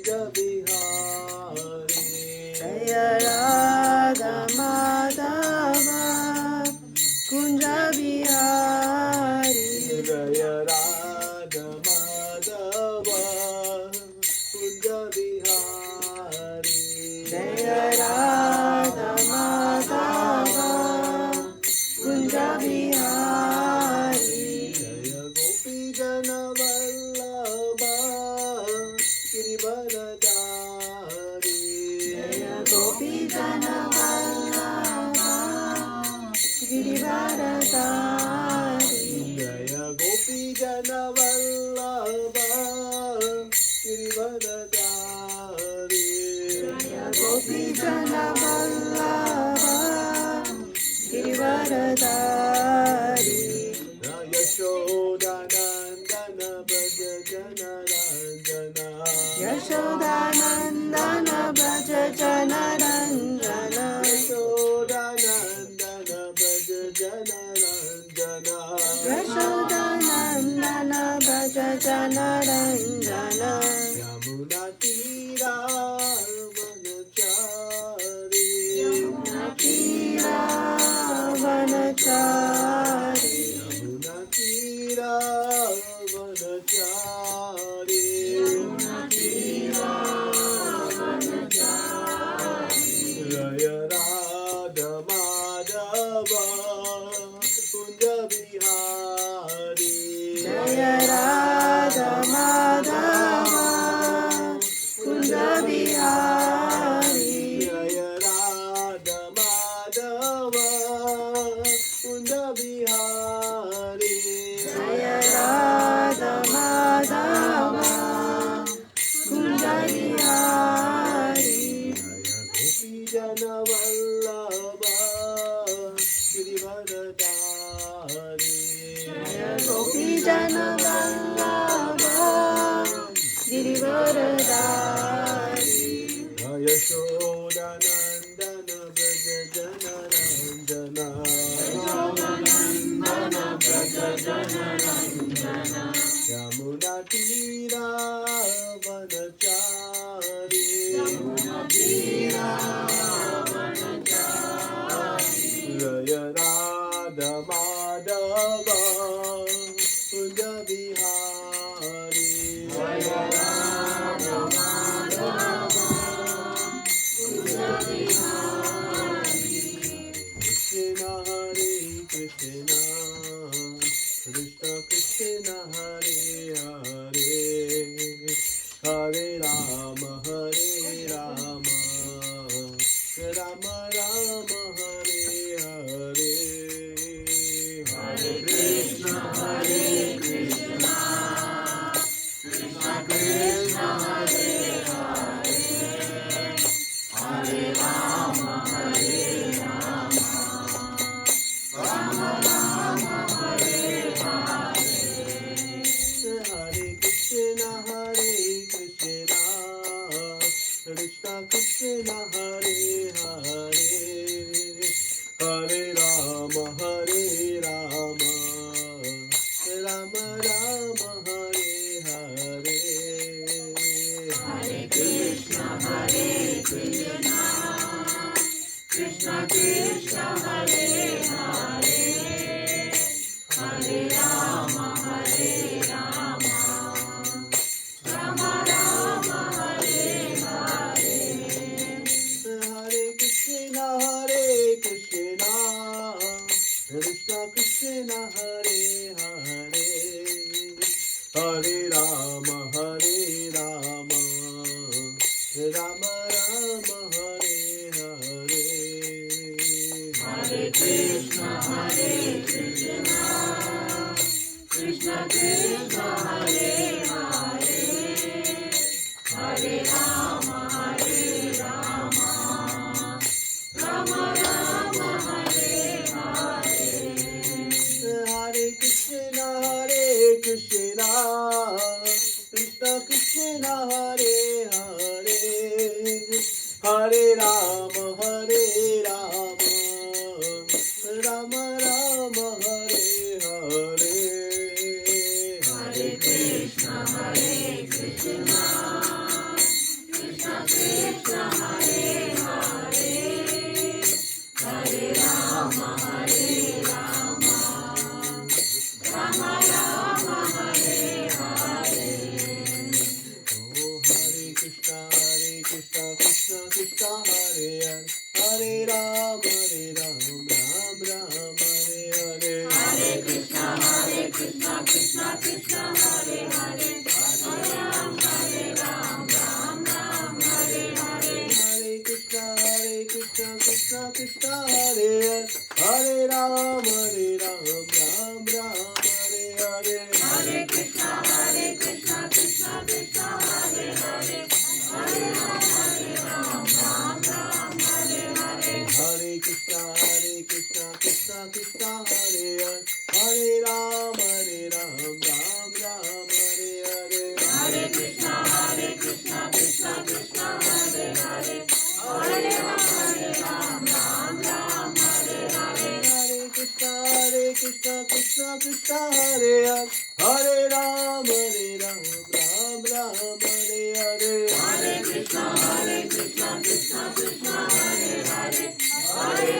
Bihari. Jaya Radha Madhava Kunja Bihari. Jaya Radha Madhava Kunja Bihari. Jaya Radha Madhava Kunja Bihari. Jaya Gopi Jana Vallabha Girivardhari. Jaya Gopi Jana Vallabha Girivardhari. Jaya Gopi Jana Vallabha Girivardhari. Jaya Gopi Jana Vallabha Girivardhari. Yashodanandana Braja Jana Ranjana. Yashodanandana Braja Jana Ranjana. Yashodanandana Braja Jana Ranjana. Yashodanandana Braja Jana Ranjana. Yamuna Tira Vanachari. Yamuna Tira Vanachari. Yamuna Tira Vanachari. Yamuna Tira Vanachari. Jaya Radha Madhava Kunja Bihari. Jaya Radha Madhava Kunja Bihari. Jaya Radha Madhava Kunja Bihari. Jaya Radha Madhava Kunja Bihari. Jaya Gopi Jana Vallabha Girivardhari. Jaya Gopi Jana Vallabha Girivardhari. Yashodanandana Braja Jana Ranjana. Yashodanandana Braja Jana Ranjana. Yamuna Tira Vanachari. Yamuna Tira Vanachari. Jaya Radha Madhava Kunja Bihari. Jaya Radha Madhava Kunja Bihari. Krishna Hare Krishna Krishna Krishna Hare Hare Hare Rama Rama Rama Hare Hare. Hare Krishna Hare Krishna Krishna Krishna Hare Hare Hare Rama Hare Rama Rama Rama Hare Hare. Hare Krishna Krishna Krishna Hare Hare Hare Rama Rama Rama Hare Hare. Hare Krishna Krishna Krishna Hare Hare Hare Rama Rama Rama Rama Hare Hare. Hare Krishna Krishna Krishna Hare Hare Hare Rama Rama Rama Hare Hare. Hare Krishna Krishna Krishna Hare Hare Hare Rama Rama Rama Rama Hare Hare. Hare Krishna Krishna Krishna Hare Hare Hare Rama Rama Rama Hare Hare. Hare Krishna Krishna Krishna Hare Hare Hare Ram Ram Ram Hare Hare Hare Krishna Krishna Krishna Hare Hare Hare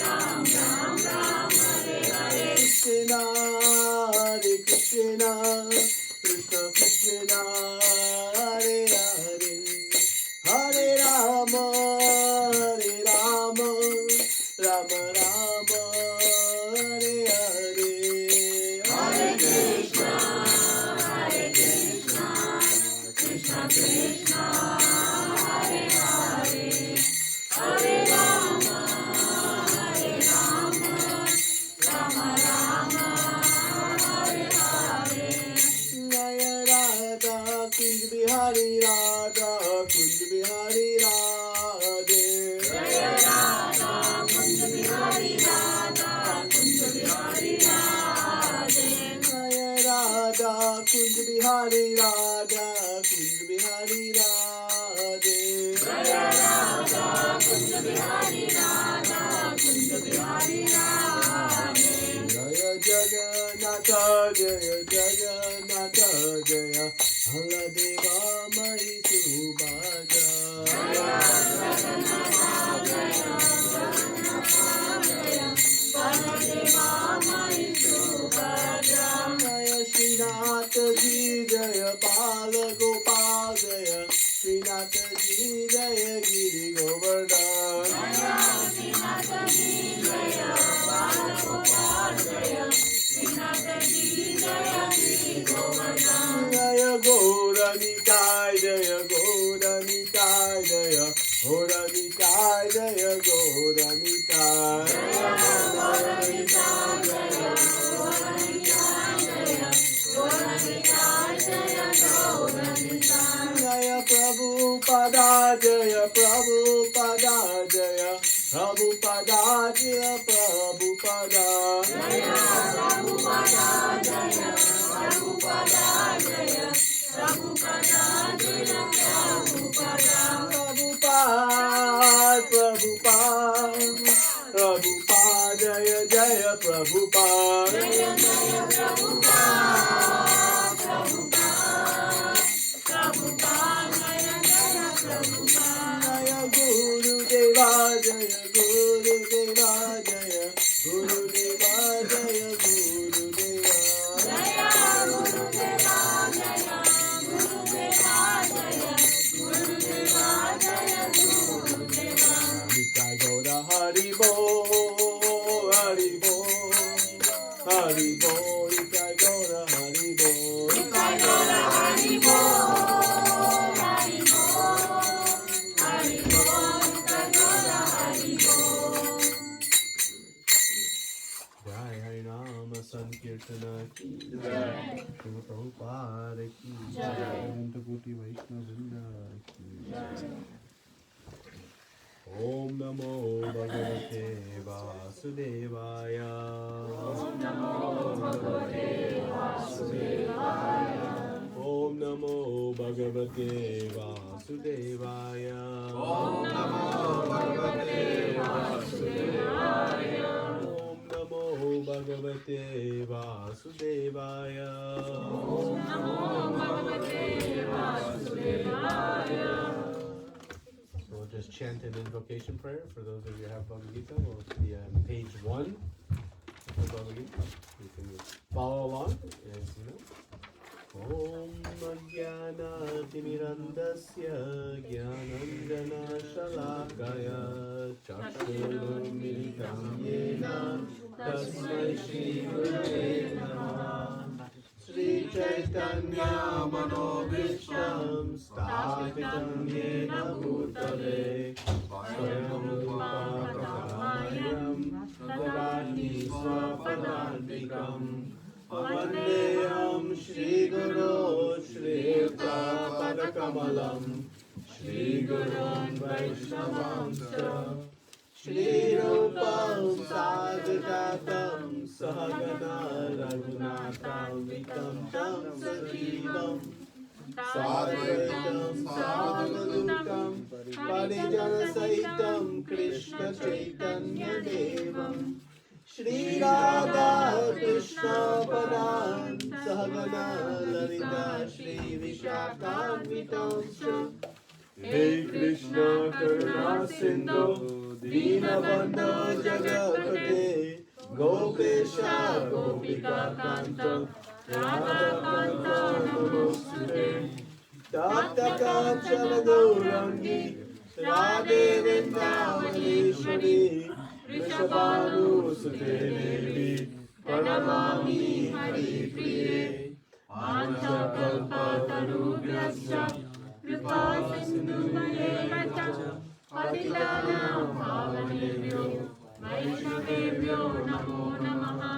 Ram Ram Hare Hare Krishna Hare Krishna Krishna Krishna Hare Hare Hare Rama Rama Rama Hare Hare Hare Krishna Krishna Krishna Hare Hare Hare Rama Rama Rama Hare Hare Jaya Radha Kunj Bihari Radha Kunj Bihari Radhe Jaya Radha Kunj Bihari Radha Kunj Bihari Radhe Jaya Radha Kunj Bihari Radha Kunj Bihari Radhe Jaya Radha Kunj Bihari Radha Kunj Bihari Radhe Jaya Jagannath Jaya Jagannath Jaya Haladeva Mai Subhaja Jaya Srinath Ji Jaya Bala Gopal Jaya Srinath Ji Jaya Giri Govardhan Jaya Gauranitai Jaya Gauranitai Jaya Gauranitai Jaya Gauranitai Jaya Prabhupada Jaya Prabhupada Jaya Prabhupada Jaya Prabhupada Prabhupada Prabhupada Jaya Jaya Prabhupada Jaya Guru Deva Jaya Guru Deva Jaya Guru Deva Jaya Guru Deva Nitai Gaura Hari Bo Hari Bo Hari Bo Nitai Gaura Hari Bo Jai Hari Nama Sankirtana Ki Jai Shri Prabhupada Ki Jai Ananta Koti Vaishnava Vrinda Ki Jai Om Namo Bhagavate Vasudevaya Om Namo Bhagavate Vasudevaya Om Namo Bhagavate Vasudevaya Om Namo Bhagavate Vasudevaya Om Namo Bhagavate Vasudevaya Om Namo Bhagavate Vasudevaya. So we'll just chant an invocation prayer. For those of you who have Bhagavad Gita, we'll be on page 1 of Bhagavad Gita. You can follow along as you know. Om Ajnana-timirandasya Jnananjana-shalakaya Chakshurumilitam Yena Tasmai Shri Gurave Namaha Shri Chaitanya Manobhishtam Sthapitam Yena Bhutale Swayam Rupa Prakamayam Dadati Swapadantikam Vandeham Shri Guru Shri Padakamalam Shri Gurun Vaishnavamsa Shri Rupam Sadhikatam Sahagana Raghunatham Vitam Tam Sajivam Sadhaitam Sadhudutam Parijana Saitam Krishna Chaitanya Devam Shri Radha Krishna Padan Sahagana Lalita Shri Vishakhanvitamscha Hey Krishna Karuna Sindhu Dinabandhu Jagapate Gopesha Gopika Kanta Radha Kanta Namostute Tata Kanchana Gaurangi Radhe Vrindavaneshwari Vrishabhanu Sute Devi Pranamami Hari Priye Pancha Kalpa Tarubhyascha Kripa Sindhu Bhavevacha Patitanam Pavanebhyo Vaishnavebhyo Namo Namaha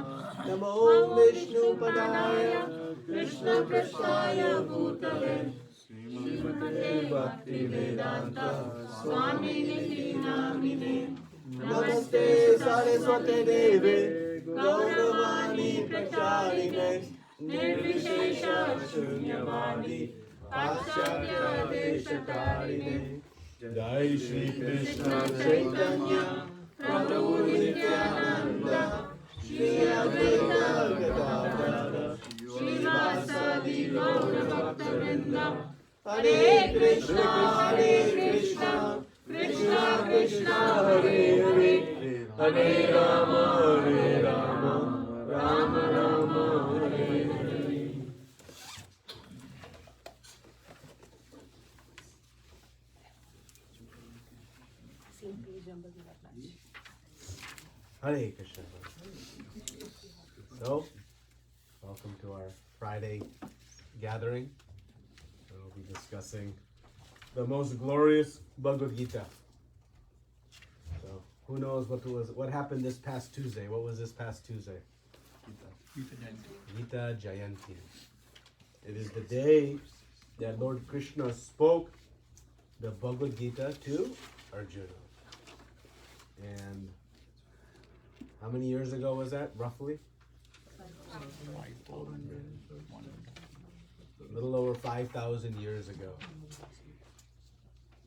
Namo Vishnu Padaya Krishna Prasthaya Bhutale Srimate Bhakti Vedanta Swami Niti Namine Namaste Saraswate Deve Gauravani Pracharine Nirvishesha Shunyavadi Paschatya Deshatarine Jai Shri Krishna Chaitanya Prabhu Nityananda Shri Advaita Gadadhara Shri Vasadi Gaura Bhaktavinda Hare Krishna Krishna Krishna Hare Hare Hare Rama Rama Rama Hare Hare. Hare Krishna. So, welcome to our Friday gathering. We'll be discussing the most glorious Bhagavad Gita. So, who knows what happened this past Tuesday? What was this past Tuesday? Gita Jayanti. It is the day that Lord Krishna spoke the Bhagavad Gita to Arjuna. And how many years ago was that, roughly? A little over 5,000 years ago.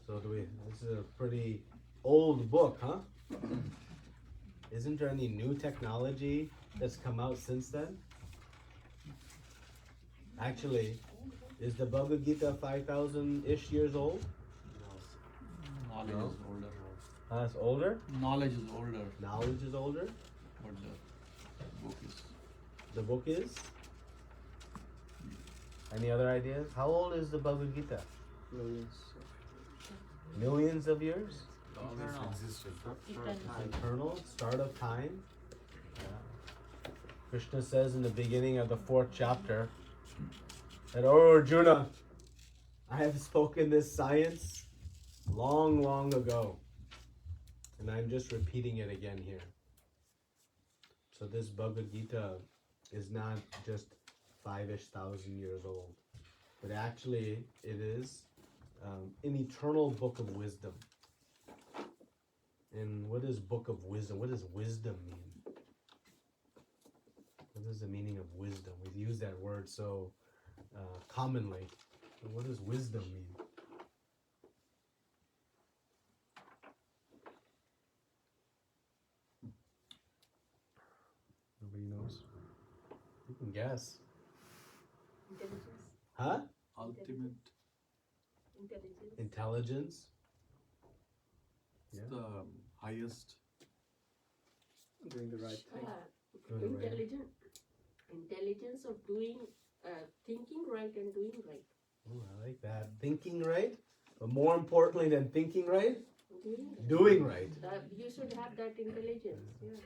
So this is a pretty old book, huh? Isn't there any new technology that's come out since then? Actually, is the Bhagavad Gita 5,000-ish years old? Knowledge is older. It's older? Knowledge is older. Knowledge is older? But the book is. The book is? Any other ideas? How old is the Bhagavad Gita? Millions. Millions of years? Eternal. Eternal, start of time. Yeah. Krishna says in the beginning of the 4th chapter that, "Oh Arjuna, I have spoken this science long, long ago, and I'm just repeating it again here." So this Bhagavad Gita is not just 5-ish thousand years old, but actually it is an eternal book of wisdom. And what is book of wisdom? What does wisdom mean? What is the meaning of wisdom? We use that word so commonly. But what does wisdom mean? Nobody knows? You can guess. Intelligence. Huh? Ultimate. Intelligence. Intelligence? It's Yeah. the highest. Doing the right thing. Doing the right. Intelligence of doing, thinking right and doing right. Oh, I like that. Thinking right, but more importantly than thinking right, Doing right. doing right. You should have that intelligence. Yeah.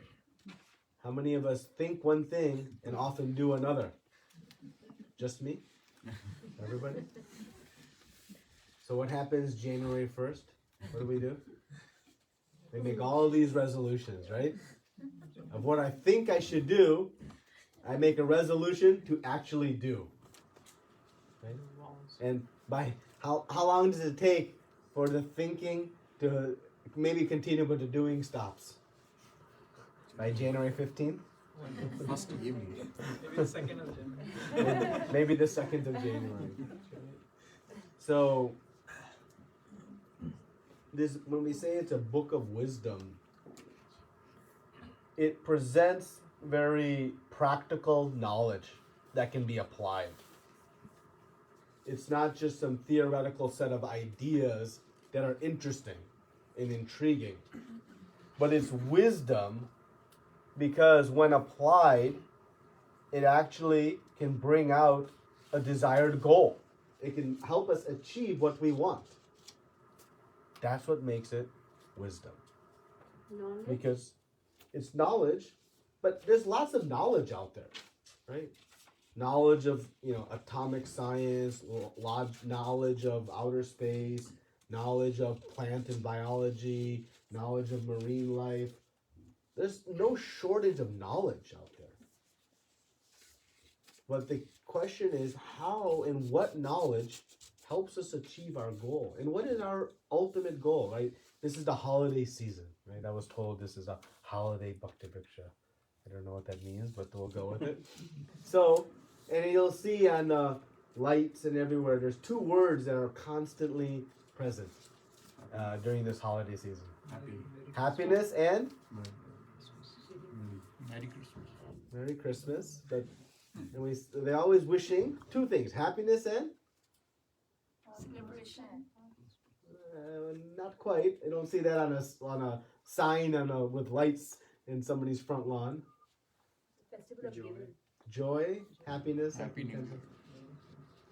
How many of us think one thing and often do another? Just me? Everybody? So what happens January 1st? What do? We make all these resolutions, right? Of what I think I should do, I make a resolution to actually do. Right? And by how long does it take for the thinking to maybe continue, but the doing stops? By January 15th? First evening. Maybe the second of January. Maybe the 2nd of January. So, when we say it's a book of wisdom, it presents very practical knowledge that can be applied. It's not just some theoretical set of ideas that are interesting and intriguing, but it's wisdom because when applied, it actually can bring out a desired goal. It can help us achieve what we want. That's what makes it wisdom. Knowledge. Because it's knowledge, but there's lots of knowledge out there, right? Knowledge of, atomic science, knowledge of outer space, knowledge of plant and biology, knowledge of marine life. There's no shortage of knowledge out there. But the question is how and what knowledge helps us achieve our goal. And what is our ultimate goal, right? This is the holiday season, right? I was told this is a holiday Bhakti Vriksha. I don't know what that means, but we'll go with it. So, and you'll see on lights and everywhere, there's two words that are constantly present during this holiday season. Happy. Happiness and Merry Christmas. Merry Christmas. But they're always wishing two things: happiness and Celebration. not quite. I don't see that on a sign with lights in somebody's front lawn. Festival of Giving. Joy, happiness, and Happiness. contentment.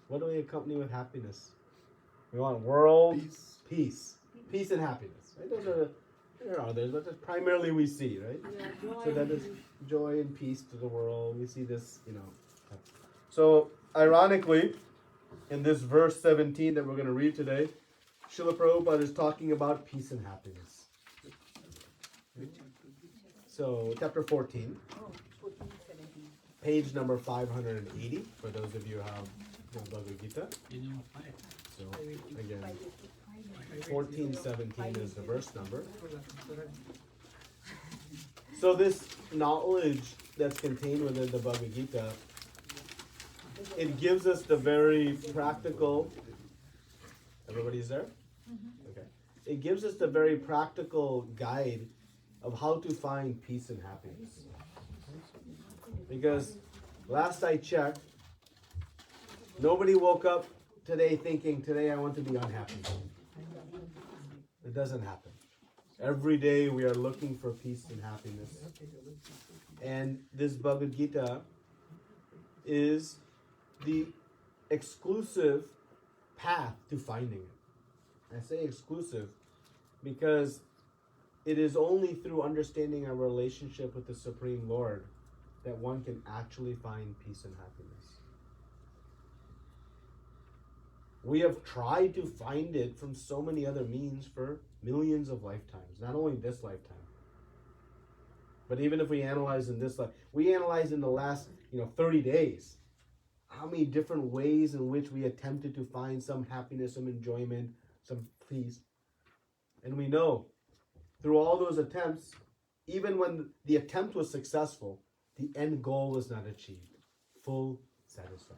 What do we accompany with happiness? We want world Peace. peace and happiness. Right? There are others, but that's primarily we see, right? Yeah, joy. So that is joy and peace to the world. We see this, So, ironically, in this verse 17 that we're going to read today, Srila Prabhupada is talking about peace and happiness. So, chapter 14, 14, 17. page number 580, for those of you who have the Bhagavad Gita. So, again, 1417 is the verse number. So this knowledge that's contained within the Bhagavad Gita, it gives us the very practical, everybody's there? Okay. It gives us the very practical guide of how to find peace and happiness. Because last I checked, nobody woke up today thinking, today I want to be unhappy. It doesn't happen. Every day we are looking for peace and happiness. And this Bhagavad Gita is the exclusive path to finding it. I say exclusive because it is only through understanding our relationship with the Supreme Lord that one can actually find peace and happiness. We have tried to find it from so many other means for millions of lifetimes, not only this lifetime. But even if we analyze in this life, we analyze in the last 30 days, how many different ways in which we attempted to find some happiness, some enjoyment, some peace. And we know through all those attempts, even when the attempt was successful, the end goal was not achieved. Full satisfaction.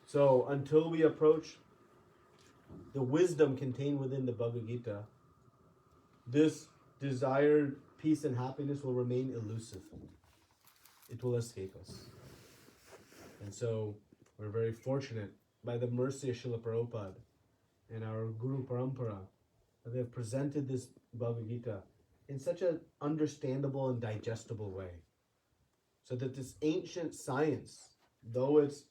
So until we approach the wisdom contained within the Bhagavad Gita, this desired peace and happiness will remain elusive. It will escape us. And so we're very fortunate by the mercy of Srila Prabhupada and our Guru Parampara that they have presented this Bhagavad Gita in such an understandable and digestible way. So that this ancient science, though it's,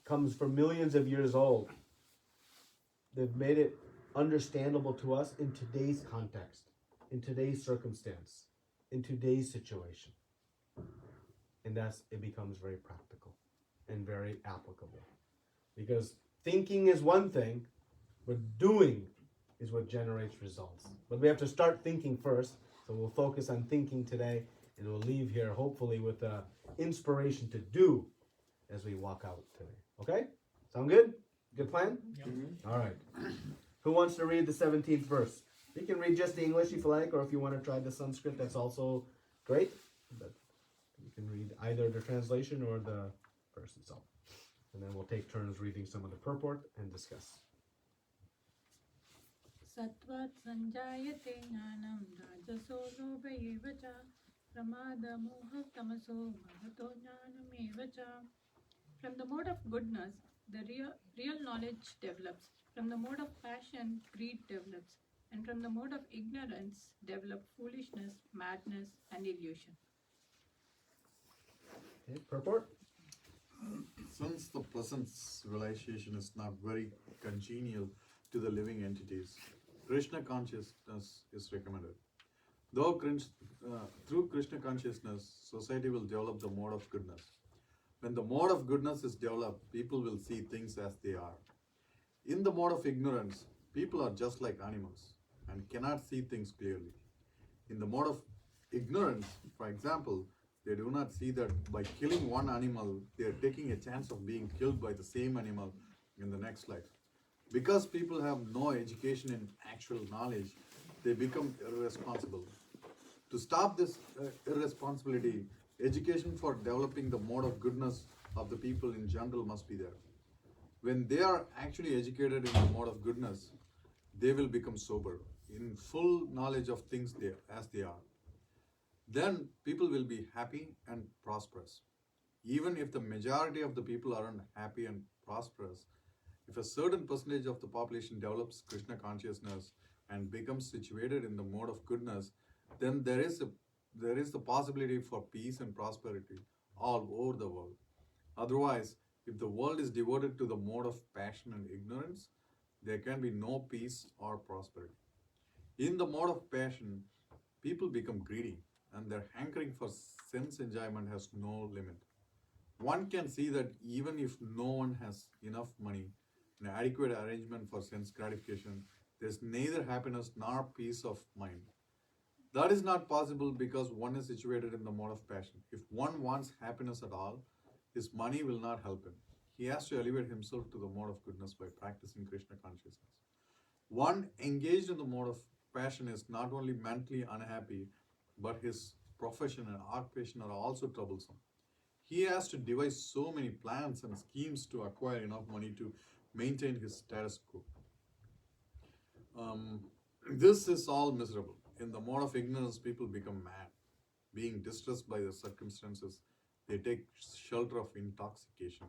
comes from millions of years old, they've made it understandable to us in today's context, in today's circumstance, in today's situation. And thus it becomes very practical and very applicable. Because thinking is one thing, but doing is what generates results. But we have to start thinking first, so we'll focus on thinking today, and we'll leave here hopefully with the inspiration to do as we walk out today. Okay? Sound good? Good plan? Mm-hmm. All right. Who wants to read the 17th verse? You can read just the English if you like, or if you want to try the Sanskrit, that's also great. But you can read either the translation or the verse itself. And then we'll take turns reading some of the purport and discuss. Sattvat sanjayate jnanam rajaso loba eva cha pramada moha tamaso bhavato jnanam eva cha. From the mode of goodness, the real knowledge develops. From the mode of passion, greed develops. And from the mode of ignorance, develop foolishness, madness, and illusion. Okay, purport? Since the presence realization is not very congenial to the living entities, Krishna consciousness is recommended. Through Krishna consciousness, society will develop the mode of goodness. When the mode of goodness is developed, people will see things as they are. In the mode of ignorance, people are just like animals and cannot see things clearly. In the mode of ignorance, for example, they do not see that by killing one animal, they are taking a chance of being killed by the same animal in the next life. Because people have no education in actual knowledge, they become irresponsible. To stop this irresponsibility, education for developing the mode of goodness of the people in general must be there. When they are actually educated in the mode of goodness, they will become sober, in full knowledge of things as they are. Then people will be happy and prosperous. Even if the majority of the people aren't happy and prosperous, if a certain percentage of the population develops Krishna consciousness and becomes situated in the mode of goodness, then there is the possibility for peace and prosperity all over the world. Otherwise, if the world is devoted to the mode of passion and ignorance, there can be no peace or prosperity. In the mode of passion, people become greedy and their hankering for sense enjoyment has no limit. One can see that even if no one has enough money, an adequate arrangement for sense gratification, there is neither happiness nor peace of mind. That is not possible because one is situated in the mode of passion. If one wants happiness at all, his money will not help him. He has to elevate himself to the mode of goodness by practicing Krishna consciousness. One engaged in the mode of passion is not only mentally unhappy, but his profession and occupation are also troublesome. He has to devise so many plans and schemes to acquire enough money to maintain his status quo. This is all miserable. In the mode of ignorance, people become mad. Being distressed by the circumstances, they take shelter of intoxication,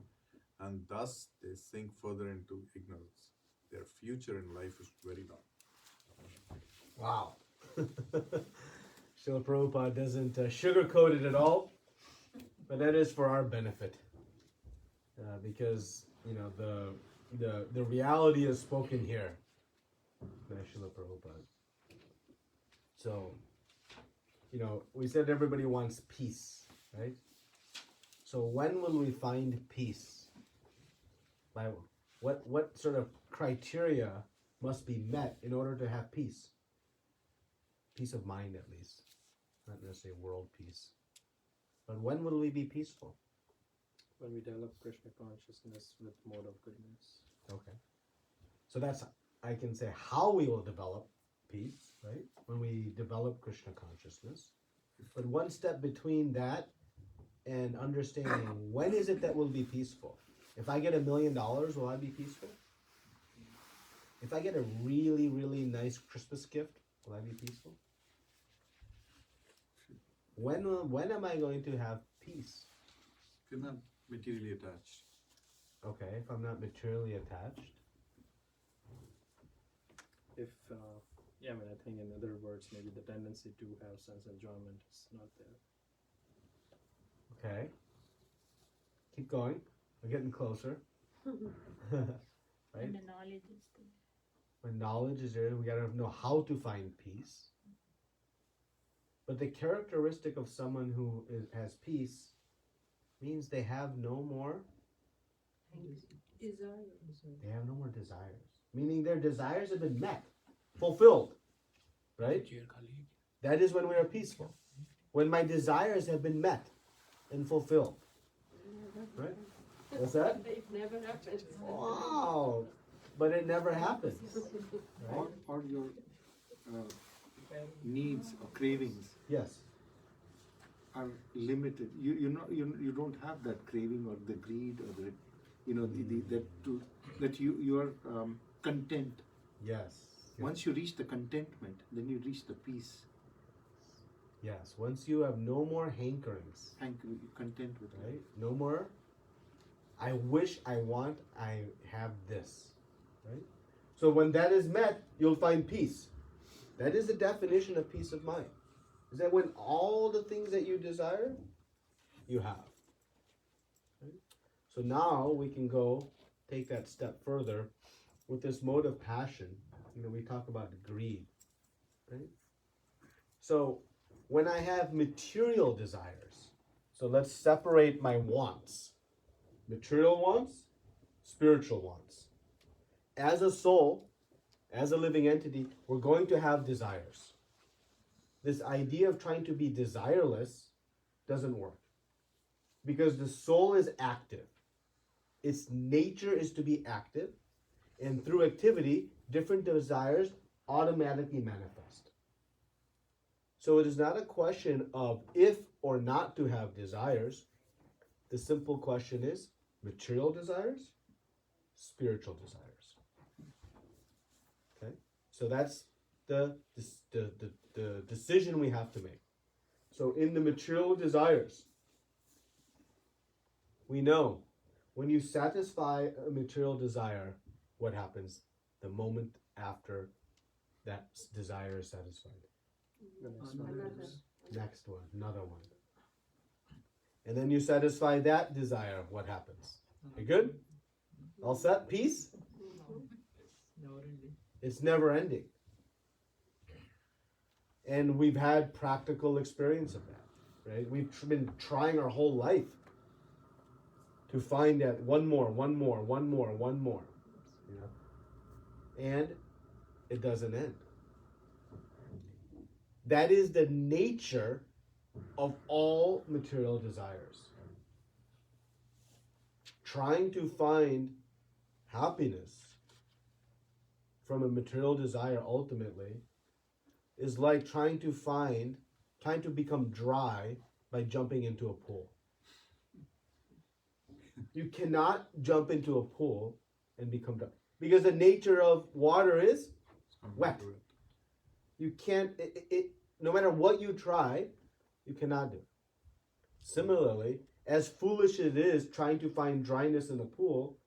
and thus they sink further into ignorance. Their future in life is very dark. Wow. Srila Prabhupada doesn't sugarcoat it at all, but that is for our benefit. Because, you know, the reality is spoken here by Srila Prabhupada. So, you know, we said everybody wants peace, right? So when will we find peace? By what sort of criteria must be met in order to have peace? Peace of mind, at least. Not necessarily world peace. But when will we be peaceful? When we develop Krishna consciousness with mode of goodness. Okay. So that's, I can say, how we will develop peace, right? When we develop Krishna consciousness. But one step between that and understanding when is it that we'll be peaceful? If I get $1 million, will I be peaceful? If I get a really, really nice Christmas gift, will I be peaceful? When am I going to have peace? If you're not materially attached. Okay, if I'm not materially attached. If, I think in other words, maybe the tendency to have sense enjoyment is not there. Okay. Keep going. We're getting closer. Right? And the knowledge is there. When knowledge is there, we gotta know how to find peace. But the characteristic of someone who has peace means they have no more Desires. They have no more desires. Meaning their desires have been met, fulfilled. Right? That is when we are peaceful. When my desires have been met and fulfilled. Right? What's that? It never happens. Wow. But it never happens. Right? Or your needs or cravings Yes. are limited. You don't have that craving or the greed or that you are content. Yes. Once you reach the contentment, then you reach the peace. Yes, once you have no more hankerings, You're content with life. right? No more, I wish, I want, I have this, right? So when that is met, you'll find peace. That is the definition of peace of mind. Is that when all the things that you desire, you have. Right? So now we can go take that step further with this mode of passion. We talk about greed, right? So when I have material desires, so let's separate my wants. Material wants, spiritual wants. As a soul, as a living entity, we're going to have desires. This idea of trying to be desireless doesn't work. Because the soul is active. Its nature is to be active. And through activity, different desires automatically manifest. So it is not a question of if or not to have desires. The simple question is material desires, spiritual desires. Okay? So that's the decision we have to make. So in the material desires, we know when you satisfy a material desire, what happens the moment after that desire is satisfied? The next one. Next one, another one. And then you satisfy that desire, what happens? You good? All set? Peace? It's never ending. And we've had practical experience of that, right? We've been trying our whole life to find that one more. And it doesn't end. That is the nature of all material desires. Trying to find happiness from a material desire ultimately is like trying to become dry by jumping into a pool. You cannot jump into a pool and become dry. Because the nature of water is wet. You can't, no matter what you try, you cannot do it. Similarly, as foolish it is trying to find dryness in a pool,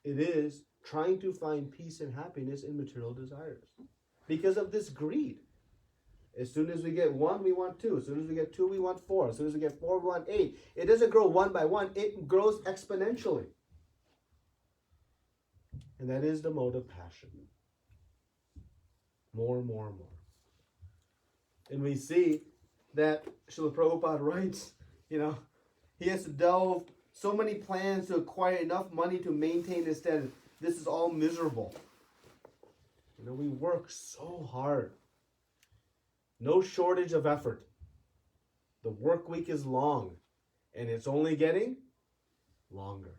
it is trying to find peace and happiness in material desires. Because of this greed. As soon as we get one, we want two. As soon as we get two, we want four. As soon as we get four, we want eight. It doesn't grow one by one. It grows exponentially. And that is the mode of passion. More. And we see that Srila Prabhupada writes, he has to delve so many plans to acquire enough money to maintain his status. This is all miserable. We work so hard. No shortage of effort. The work week is long, and it's only getting longer.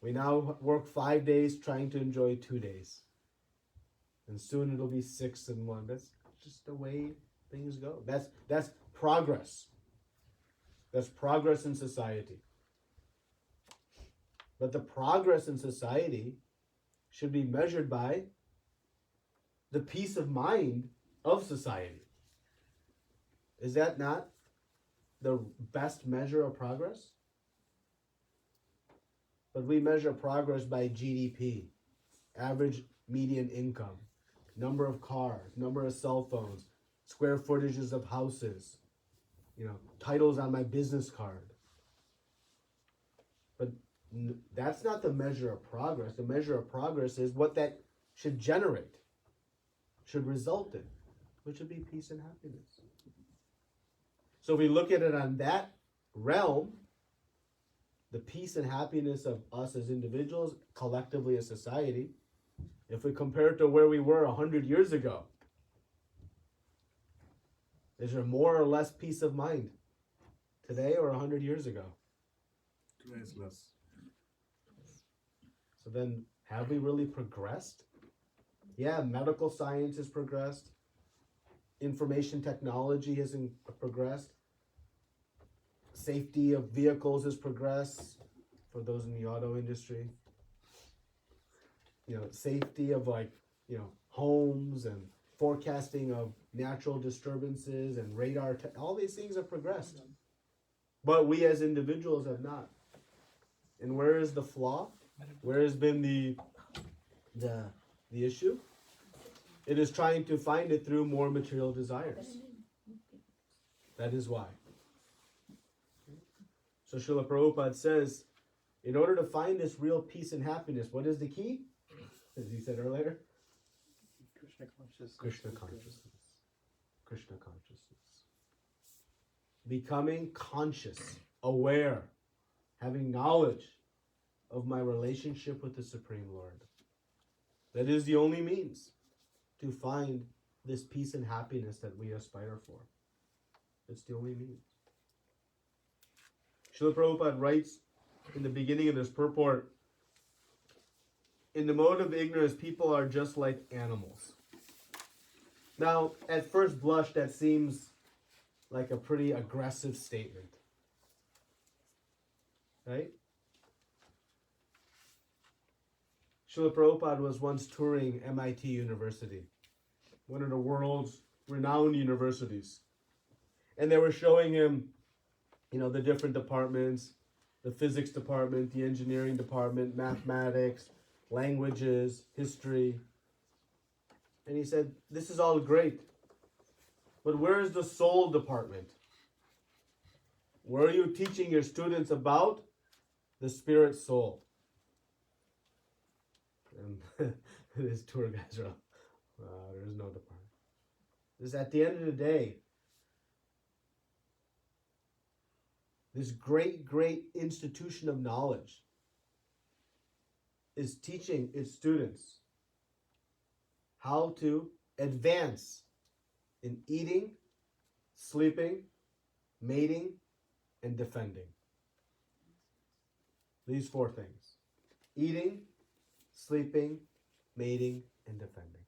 We now work 5 days trying to enjoy 2 days. And soon it'll be 6 and 1. That's just the way things go. That's progress. That's progress in society. But the progress in society should be measured by the peace of mind of society. Is that not the best measure of progress? But we measure progress by GDP, average median income, number of cars, number of cell phones, square footages of houses, titles on my business card. But that's not the measure of progress. The measure of progress is what that should generate, should result in, which would be peace and happiness. So if we look at it on that realm, the peace and happiness of us as individuals, collectively as society, if we compare it to where we were 100 years ago, is there more or less peace of mind today or 100 years ago? Today is less. So then, have we really progressed? Yeah, medical science has progressed. Information technology has progressed. Safety of vehicles has progressed for those in the auto industry. safety of homes and forecasting of natural disturbances and radar. All these things have progressed, but we as individuals have not. And where is the flaw? Where has been the issue? It is trying to find it through more material desires. That is why. So Srila Prabhupada says, in order to find this real peace and happiness, what is the key? As he said earlier, Krishna consciousness. Krishna consciousness. Krishna consciousness. Becoming conscious, aware, having knowledge of my relationship with the Supreme Lord. That is the only means to find this peace and happiness that we aspire for. It's the only means. Srila Prabhupada writes in the beginning of this purport, in the mode of ignorance, people are just like animals. Now, at first blush, that seems like a pretty aggressive statement. Right? Srila Prabhupada was once touring MIT University, one of the world's renowned universities. And they were showing him, the different departments, the physics department, the engineering department, mathematics, languages, history. And he said, this is all great, but where is the soul department? Where are you teaching your students about the spirit soul? And his tour guys are there's no department. Because at the end of the day, this great, great institution of knowledge is teaching its students how to advance in eating, sleeping, mating, and defending. These 4 things. Eating, sleeping, mating, and defending.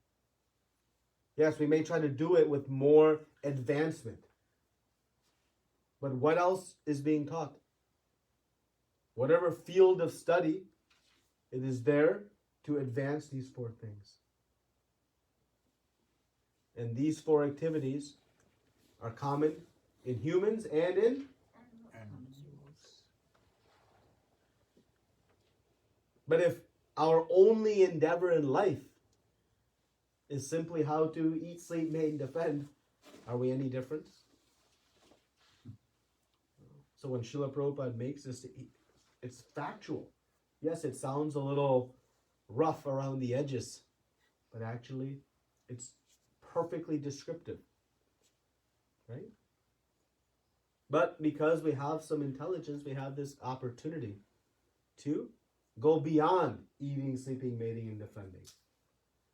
Yes, we may try to do it with more advancement. But what else is being taught? Whatever field of study, it is there to advance these 4 things. And these 4 activities are common in humans and in animals. But if our only endeavor in life is simply how to eat, sleep, mate, and defend, are we any different? So when Srila Prabhupada makes this, it's factual. Yes, it sounds a little rough around the edges, but actually it's perfectly descriptive. Right? But because we have some intelligence, we have this opportunity to go beyond eating, sleeping, mating, and defending.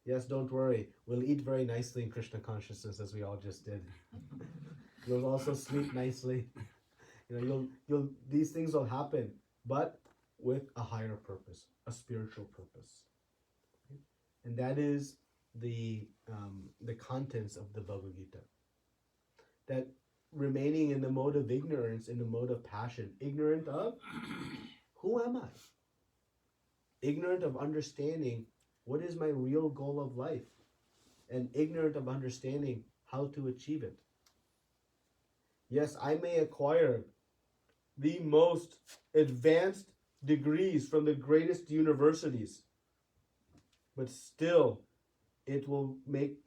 Yes, don't worry. We'll eat very nicely in Krishna consciousness, as we all just did. You'll also sleep nicely. These things will happen, but with a higher purpose, a spiritual purpose. And that is the contents of the Bhagavad Gita. That remaining in the mode of ignorance, in the mode of passion, ignorant of who am I? Ignorant of understanding what is my real goal of life, and ignorant of understanding how to achieve it. Yes, I may acquire the most advanced degrees from the greatest universities, but still I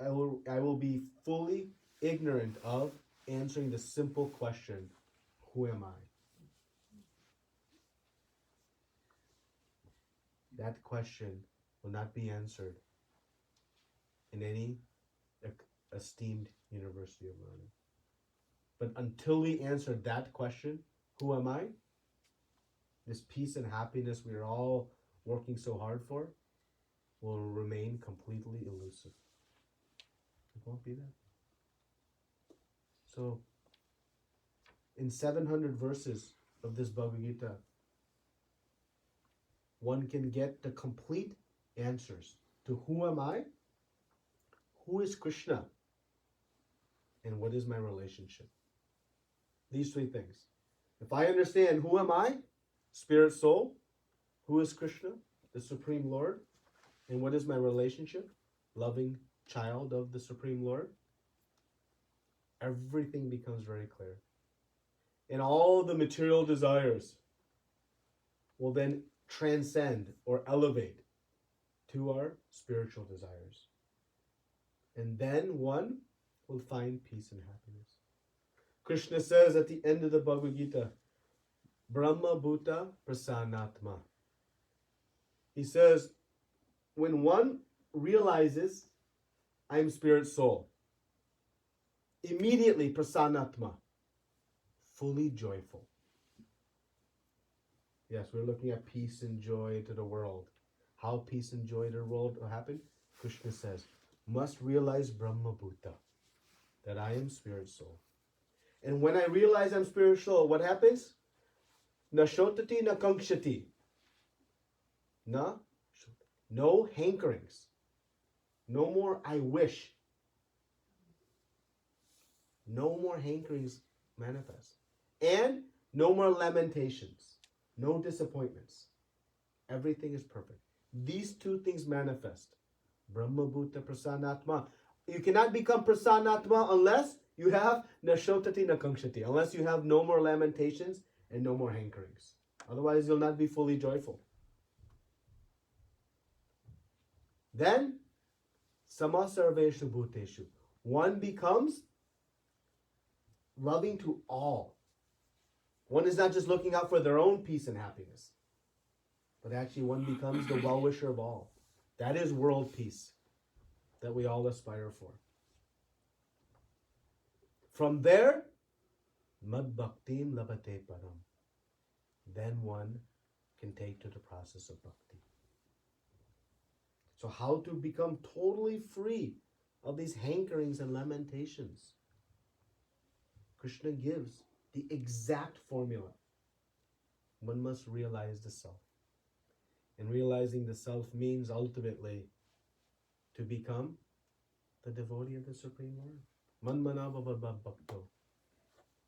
will be fully ignorant of answering the simple question, who am I? That question will not be answered in any esteemed university of learning. But until we answer that question, who am I? This peace and happiness we are all working so hard for will remain completely elusive. It won't be there. So, in 700 verses of this Bhagavad Gita, one can get the complete answers to who am I, who is Krishna, and what is my relationship. These 3 things. If I understand who am I, spirit soul, who is Krishna, the Supreme Lord, And what is my relationship? Loving child of the Supreme Lord. Everything becomes very clear. And all the material desires will then transcend or elevate to our spiritual desires. And then one will find peace and happiness. Krishna says at the end of the Bhagavad Gita, Brahma Bhuta Prasanatma. He says, when one realizes I'm spirit soul, immediately Prasanatma, fully joyful. Yes, we're looking at peace and joy to the world. How peace and joy to the world will happen? Krishna says, must realize Brahma Bhuta, that I am spirit soul. And when I realize I'm spirit soul, what happens? Na shotati na kankshati. No hankerings. No more I wish. No more hankerings manifest. And no more lamentations. No disappointments. Everything is perfect. These two things manifest. Brahma Bhuta Prasanatma. You cannot become Prasanatma unless you have Nashotati Nakankshati. Unless you have no more lamentations and no more hankerings. Otherwise you'll not be fully joyful. Then Sama Sarveshu Bhuteshu. One becomes loving to all. One is not just looking out for their own peace and happiness, but actually one becomes the well-wisher of all. That is world peace that we all aspire for. From there, Mad Bhaktim Labate Param. Then one can take to the process of bhakti. So how to become totally free of these hankerings and lamentations? Krishna gives the exact formula. One must realize the self. And realizing the self means ultimately to become the devotee of the Supreme Lord. Manmana bhava bhakto.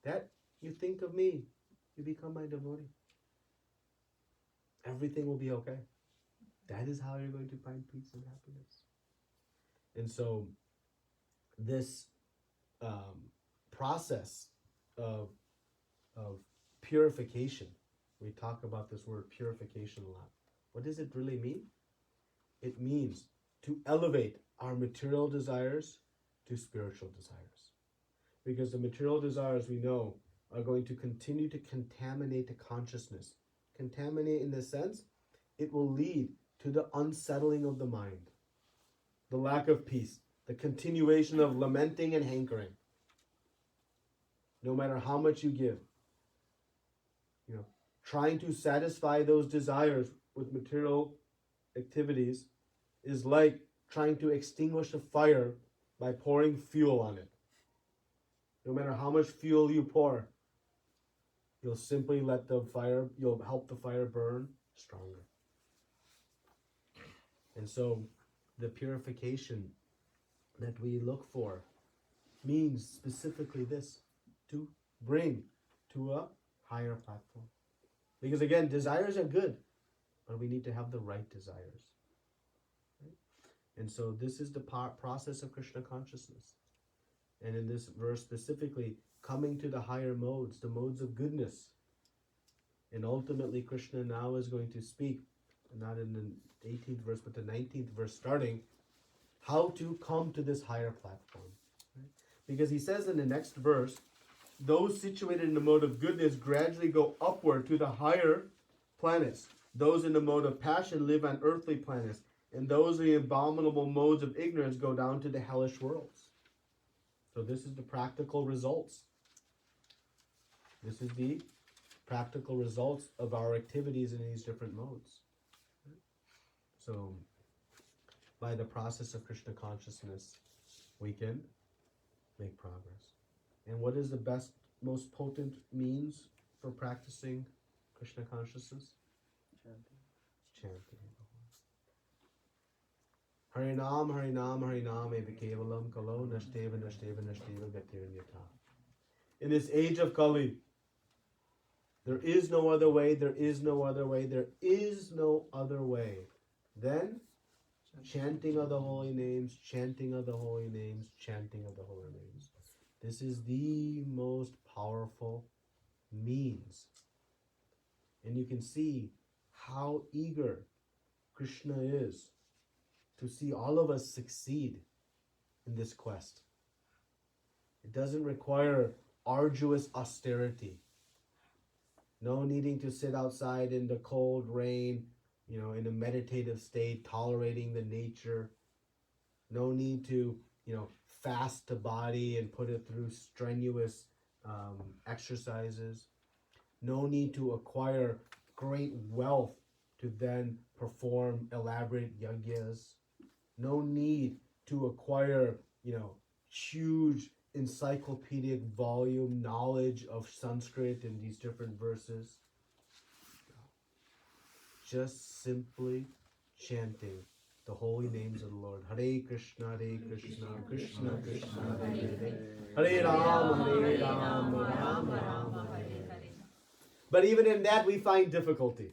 That you think of me, you become my devotee. Everything will be okay. That is how you're going to find peace and happiness. And so this process of purification, we talk about this word purification a lot. What does it really mean? It means to elevate our material desires to spiritual desires. Because the material desires, we know, are going to continue to contaminate the consciousness. Contaminate in the sense, it will lead to the unsettling of the mind, the lack of peace, the continuation of lamenting and hankering. No matter how much you give, trying to satisfy those desires with material activities is like trying to extinguish a fire by pouring fuel on it. No matter how much fuel you pour, you'll simply you'll help the fire burn stronger. And so the purification that we look for means specifically this, to bring to a higher platform. Because again, desires are good, but we need to have the right desires. Right? And so this is the process of Krishna consciousness. And in this verse specifically, coming to the higher modes, the modes of goodness. And ultimately Krishna now is going to speak, not in the 18th verse, but the 19th verse starting, how to come to this higher platform. Right? Because he says in the next verse, those situated in the mode of goodness gradually go upward to the higher planets. Those in the mode of passion live on earthly planets. And those in the abominable modes of ignorance go down to the hellish worlds. So this is the practical results. This is the practical results of our activities in these different modes. So by the process of Krishna consciousness, we can make progress. And what is the best, most potent means for practicing Krishna consciousness? Chanting. Harinam, Harinam, Harinam, Eva Kevalam, Kalo, Nashteva, Nashteva, Nashteva, Gatirnyata. In this age of Kali, there is no other way, there is no other way, there is no other way than Chanting of the holy names, chanting of the holy names, chanting of the holy names. This is the most powerful means. And you can see how eager Krishna is to see all of us succeed in this quest. It doesn't require arduous austerity. No needing to sit outside in the cold rain, in a meditative state, tolerating the nature. No need to, fast the body and put it through strenuous exercises. No need to acquire great wealth to then perform elaborate yagyas. No need to acquire, huge encyclopedic volume knowledge of Sanskrit and these different verses. Just simply chanting the holy names of the Lord. Hare Krishna, Krishna Krishna, Hare Hare. Hare Rama, Rama Rama, Hare Hare. But even in that we find difficulty.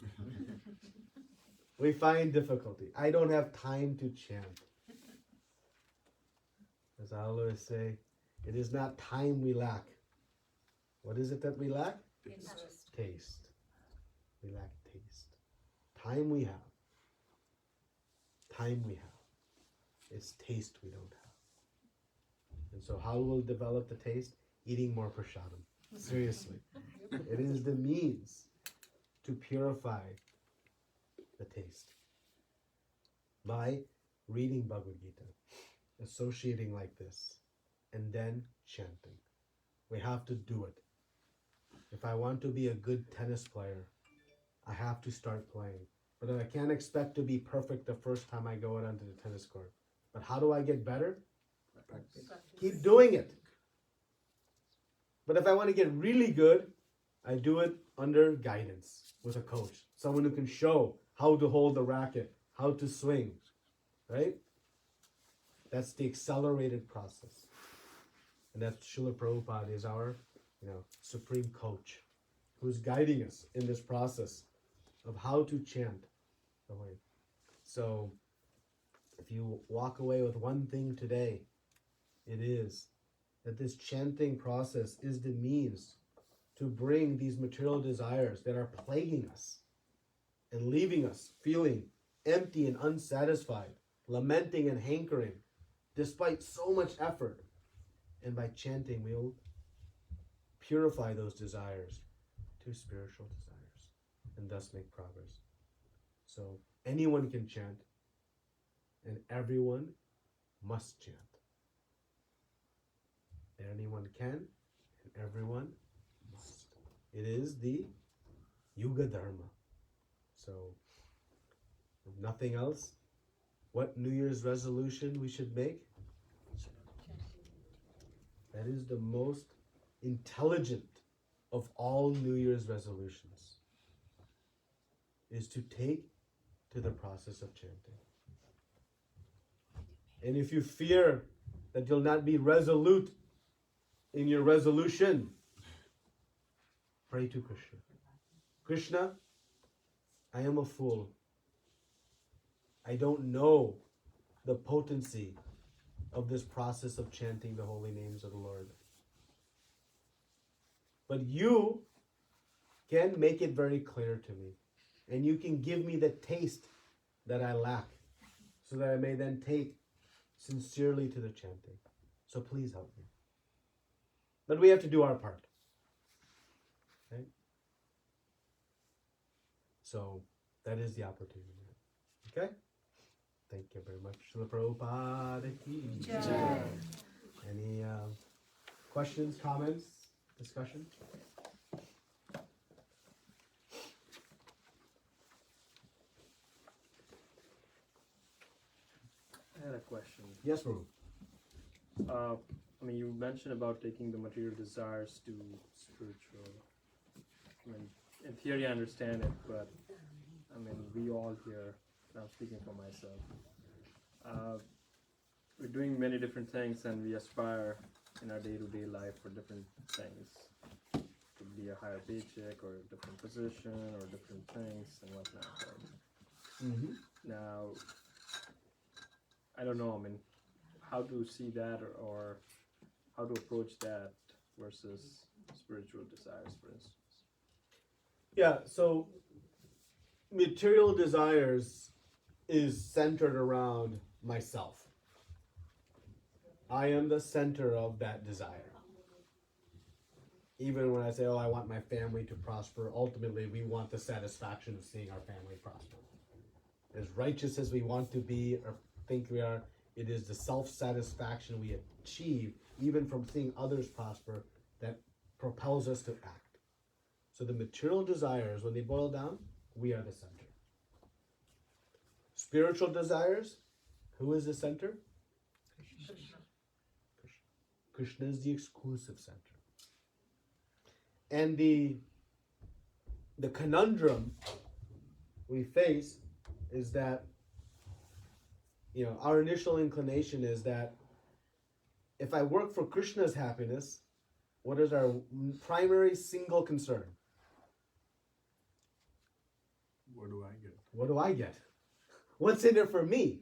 We find difficulty. I don't have time to chant. As I always say, it is not time we lack. What is it that we lack? Taste. We lack taste. Time we have. Time we have. It's taste we don't have. And so how will we develop the taste? Eating more prasadam. Seriously. It is the means to purify the taste. By reading Bhagavad Gita, associating like this, and then chanting. We have to do it. If I want to be a good tennis player, I have to start playing. But I can't expect to be perfect the first time I go out onto the tennis court. But how do I get better? Practice. Keep doing it. But if I want to get really good, I do it under guidance with a coach. Someone who can show how to hold the racket, how to swing. Right? That's the accelerated process. And that's Srila Prabhupada is our, supreme coach who's guiding us in this process of how to chant the way. So, if you walk away with one thing today, it is that this chanting process is the means to bring these material desires that are plaguing us and leaving us feeling empty and unsatisfied, lamenting and hankering, despite so much effort. And by chanting, we'll purify those desires to spiritual desires and thus make progress. So anyone can chant and everyone must chant. Anyone can and everyone must. It is the Yuga Dharma. So if nothing else, what New Year's resolution we should make? That is the most intelligent of all New Year's resolutions, is to take to the process of chanting. And if you fear that you'll not be resolute in your resolution, pray to Krishna. Krishna, I am a fool. I don't know the potency of this process of chanting the holy names of the Lord. But you can make it very clear to me. And you can give me the taste that I lack, so that I may then take sincerely to the chanting. So please help me. But we have to do our part. Okay? So that is the opportunity. Okay? Thank you very much. Srila Prabhupada ki jai. Any questions, comments, discussion? I had a question. Yes, Prabhu. You mentioned about taking the material desires to spiritual. In theory I understand it, but we all here, and I'm speaking for myself, we're doing many different things and we aspire in our day-to-day life for different things. It could be a higher paycheck or a different position or different things and whatnot. Right? Mm-hmm. Now, I don't know. I mean, how to see that, or how to approach that versus spiritual desires, for instance. Yeah, so material desires is centered around myself. I am the center of that desire. Even when I say, oh, I want my family to prosper, ultimately we want the satisfaction of seeing our family prosper. As righteous as we want to be or think we are, it is the self-satisfaction we achieve, even from seeing others prosper, that propels us to act. So the material desires, when they boil down, we are the center. Spiritual desires, who is the center? Krishna is the exclusive center. And the conundrum we face is that, our initial inclination is that if I work for Krishna's happiness, what is our primary single concern? What do I get? What do I get? What's in it for me?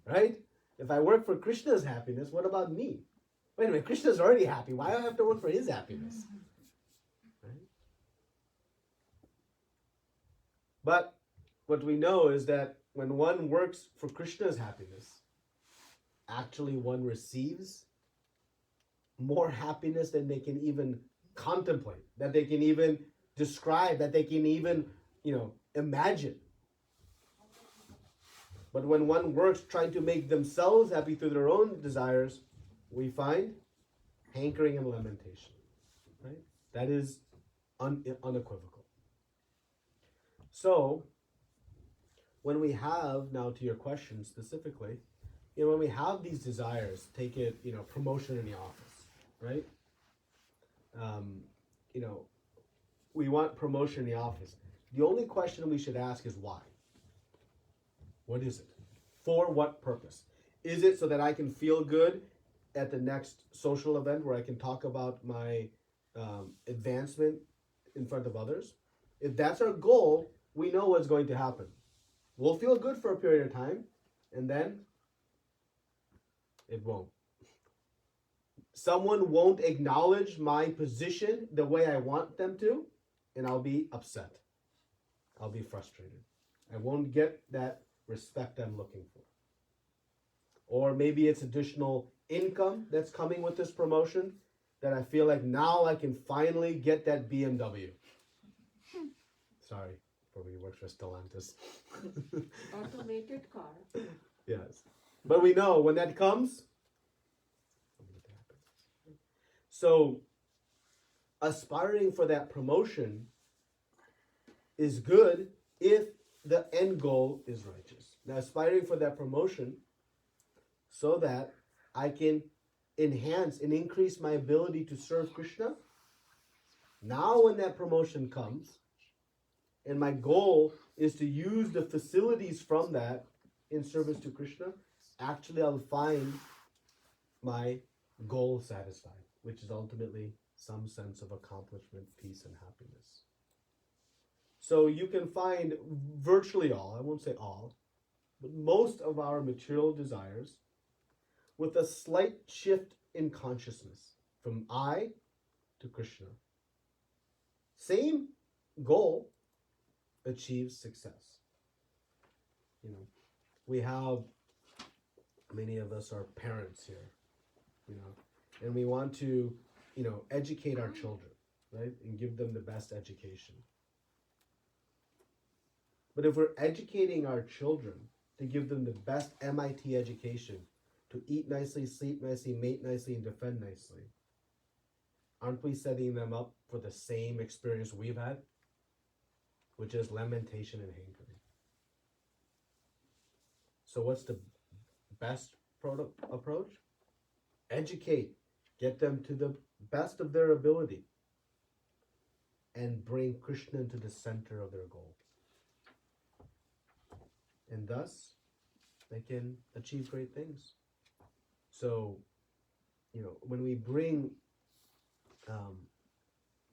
Right? If I work for Krishna's happiness, what about me? Wait a minute, Krishna's already happy. Why do I have to work for his happiness? Right? But what we know is that when one works for Krishna's happiness, actually one receives more happiness than they can even contemplate, that they can even describe, that they can even, imagine. But when one works trying to make themselves happy through their own desires, we find hankering and lamentation. Right? That is unequivocal. So, when we have, now to your question specifically, when we have these desires, take it, promotion in the office, right? We want promotion in the office. The only question we should ask is why? What is it? For what purpose? Is it so that I can feel good at the next social event where I can talk about my advancement in front of others? If that's our goal, we know what's going to happen. We'll feel good for a period of time, and then it won't. Someone won't acknowledge my position the way I want them to, and I'll be upset. I'll be frustrated. I won't get that respect I'm looking for. Or maybe it's additional income that's coming with this promotion that I feel like now I can finally get that BMW. Sorry, probably works for Stellantis. Automated car. Yes. But we know when that comes, so aspiring for that promotion is good if the end goal is righteous. Now, aspiring for that promotion so that I can enhance and increase my ability to serve Krishna. Now, when that promotion comes, and my goal is to use the facilities from that in service to Krishna, actually I'll find my goal satisfied, which is ultimately some sense of accomplishment, peace, and happiness. So you can find virtually all, I won't say all, but most of our material desires with a slight shift in consciousness from I to Krishna. Same goal, achieves success. We have, many of us are parents here, and we want to, educate our children, right? And give them the best education. But if we're educating our children to give them the best MIT education, to eat nicely, sleep nicely, mate nicely, and defend nicely, aren't we setting them up for the same experience we've had? Which is lamentation and hankering. So what's the best approach? Educate. Get them to the best of their ability. And bring Krishna into the center of their goal. And thus, they can achieve great things. So, when we bring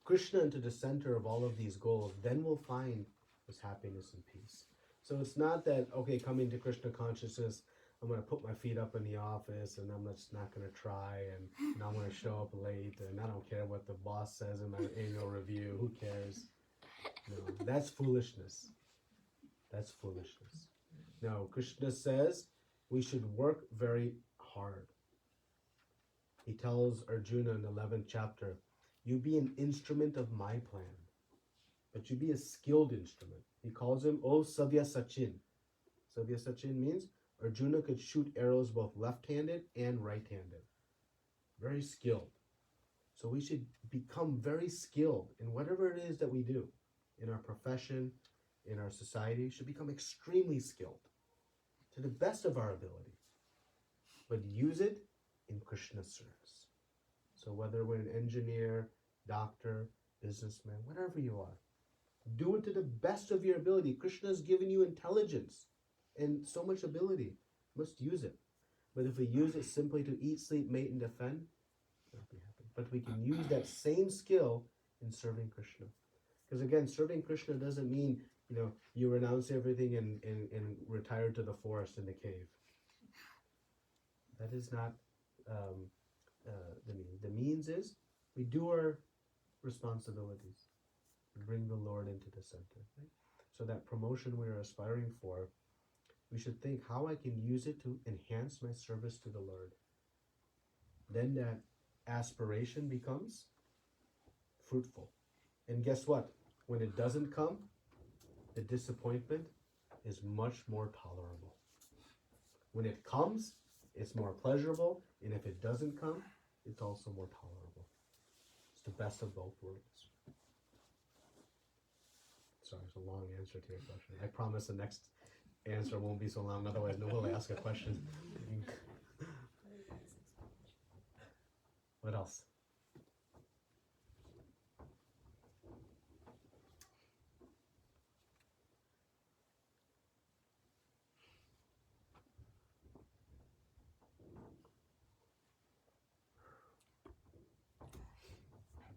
Krishna into the center of all of these goals, then we'll find this happiness and peace. So it's not that, okay, coming to Krishna consciousness, I'm gonna put my feet up in the office and I'm just not gonna try and I'm gonna show up late and I don't care what the boss says in my annual review. Who cares? No, that's foolishness. That's foolishness. No, Krishna says we should work very hard. He tells Arjuna in the 11th chapter, you be an instrument of my plan, but you be a skilled instrument. He calls him, O Savya Sachin. Savya Sachin means Arjuna could shoot arrows both left-handed and right-handed. Very skilled. So we should become very skilled in whatever it is that we do. In our profession, in our society, we should become extremely skilled to the best of our ability. But use it in Krishna's service. So whether we're an engineer, doctor, businessman, whatever you are, do it to the best of your ability. Krishna has given you intelligence and so much ability. You must use it. But if we use it simply to eat, sleep, mate, and defend, we'll be happy. But we can use that same skill in serving Krishna. Because again, serving Krishna doesn't mean, you renounce everything and retire to the forest in the cave. That is not the means. The means is we do our responsibilities. We bring the Lord into the center. Right? So that promotion we are aspiring for, we should think how I can use it to enhance my service to the Lord. Then that aspiration becomes fruitful. And guess what? When it doesn't come, the disappointment is much more tolerable. When it comes, it's more pleasurable, and if it doesn't come, it's also more tolerable. It's the best of both worlds. Sorry, it's a long answer to your question. I promise the next answer won't be so long, otherwise no one will ask a question. What else?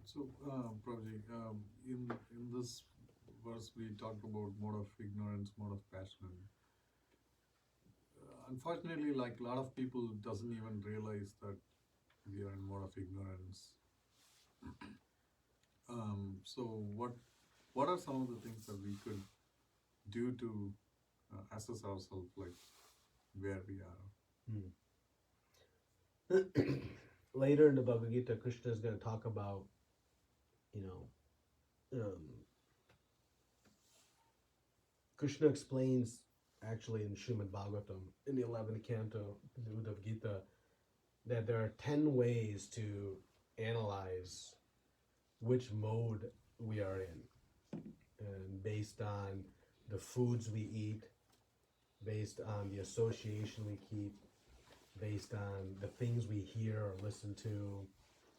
So, Prabhuji, in this verse we talked about mode of ignorance, mode of passion. Unfortunately, like a lot of people doesn't even realize that we are in mode of ignorance. So what are some of the things that we could do to assess ourselves, like where we are? Later in the Bhagavad Gita, Krishna is going to talk about, Krishna explains actually in Srimad Bhagavatam, in the 11th canto, the Bhagavad Gita, that there are 10 ways to analyze which mode we are in. And based on the foods we eat, based on the association we keep, based on the things we hear or listen to,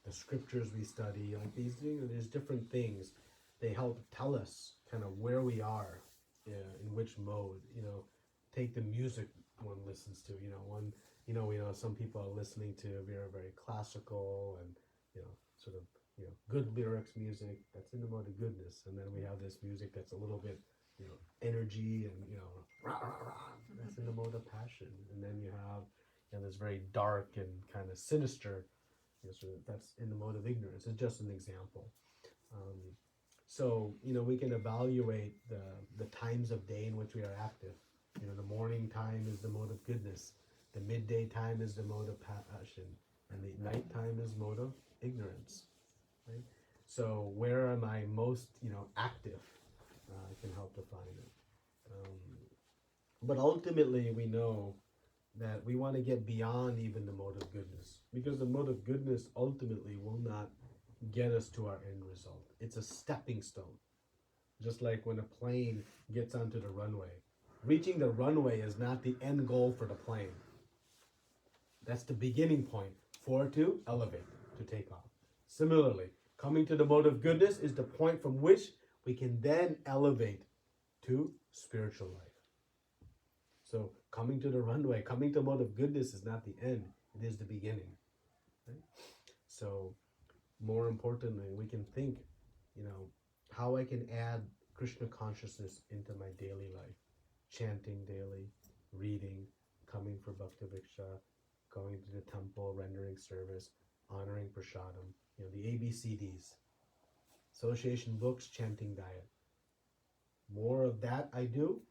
the scriptures we study, like these, there's different things. They help tell us kind of where we are, in which mode. Take the music one listens to. Some people are listening to very classical and sort of good lyrics music. That's in the mode of goodness, and then we have this music that's a little bit energy and rah, rah, rah. That's in the mode of passion, and then you have this very dark and kind of sinister, that's in the mode of ignorance. It's just an example. So we can evaluate the times of day in which we are active. The morning time is the mode of goodness. The midday time is the mode of passion, and the night time is mode of ignorance. Right? So where am I most active? I can help define it. But ultimately, we know that we want to get beyond even the mode of goodness, because the mode of goodness ultimately will not get us to our end result. It's a stepping stone. Just like when a plane gets onto the runway. Reaching the runway is not the end goal for the plane. That's the beginning point for it to elevate, to take off. Similarly, coming to the mode of goodness is the point from which we can then elevate to spiritual life. So coming to the runway, coming to mode of goodness is not the end, it is the beginning. Right? So more importantly, we can think, how I can add Krishna consciousness into my daily life. Chanting daily, reading, coming for bhakti bhakti vriksha, going to the temple, rendering service, honoring prasadam, the ABCDs, association books, chanting diet. More of that I do,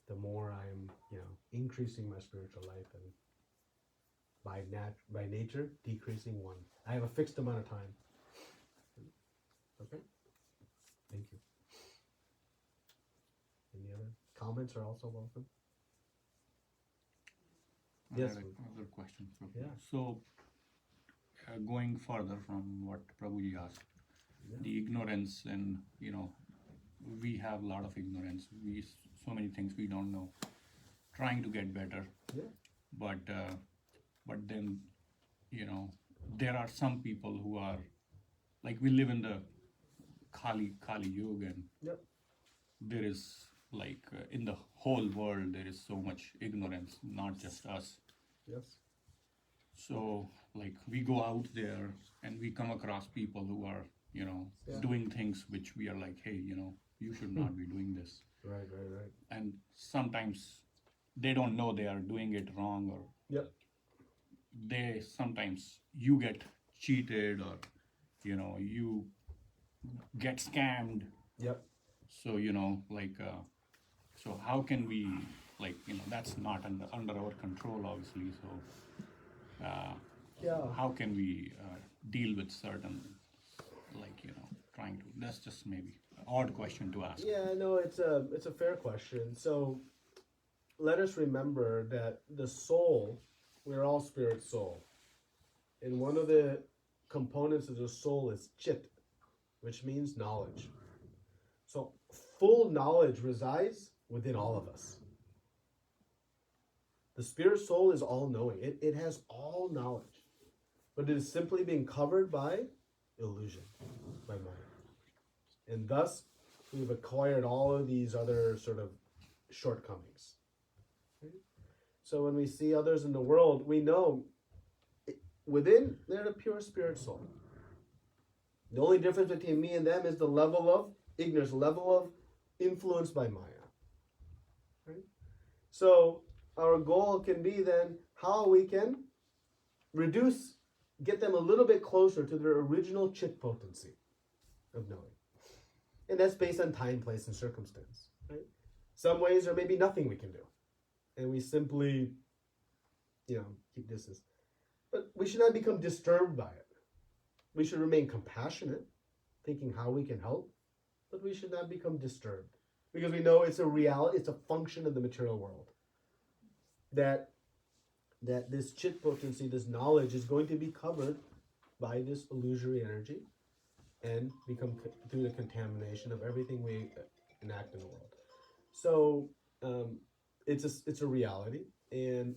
the more I'm, increasing my spiritual life, and by nature, decreasing one. I have a fixed amount of time. Okay? Thank you. Any other comments are also welcome. Yes, I had please. another question. Yeah. So, going further from what Prabhuji asked, Yeah. the ignorance, and we have a lot of ignorance. So many things we don't know. Trying to get better, Yeah. but then there are some people who are like, we live in the Kali Yuga, and Yep. there is like in the whole world there is so much ignorance, not just us. Yes. So like we go out there and we come across people who are Yeah. doing things which we are like, hey, you should not be doing this. Right. And sometimes they don't know they are doing it wrong, or Yep. they sometimes you get cheated, or you get scammed. Yep. So so how can we, that's not under our control, obviously. So Yeah. how can we deal with certain, trying to, that's just maybe an odd question to ask. Yeah, no, it's a fair question. So let us remember that the soul, we're all spirit soul. And one of the components of the soul is chit, which means knowledge. So full knowledge resides within all of us. The spirit soul is all knowing. It has all knowledge. But it is simply being covered by illusion, by mind. And thus, we've acquired all of these other sort of shortcomings. Right? So when we see others in the world, we know within they're a pure spirit soul. The only difference between me and them is the level of ignorance, level of influence by Maya. Right? So our goal can be then how we can get them a little bit closer to their original chit potency of knowing. And that's based on time, place, and circumstance. Right? Some ways there may be nothing we can do. And we simply, keep distance. But we should not become disturbed by it. We should remain compassionate, thinking how we can help, but we should not become disturbed. Because we know it's a reality, it's a function of the material world. That this chit potency, this knowledge is going to be covered by this illusory energy and become through the contamination of everything we enact in the world. So it's a reality, and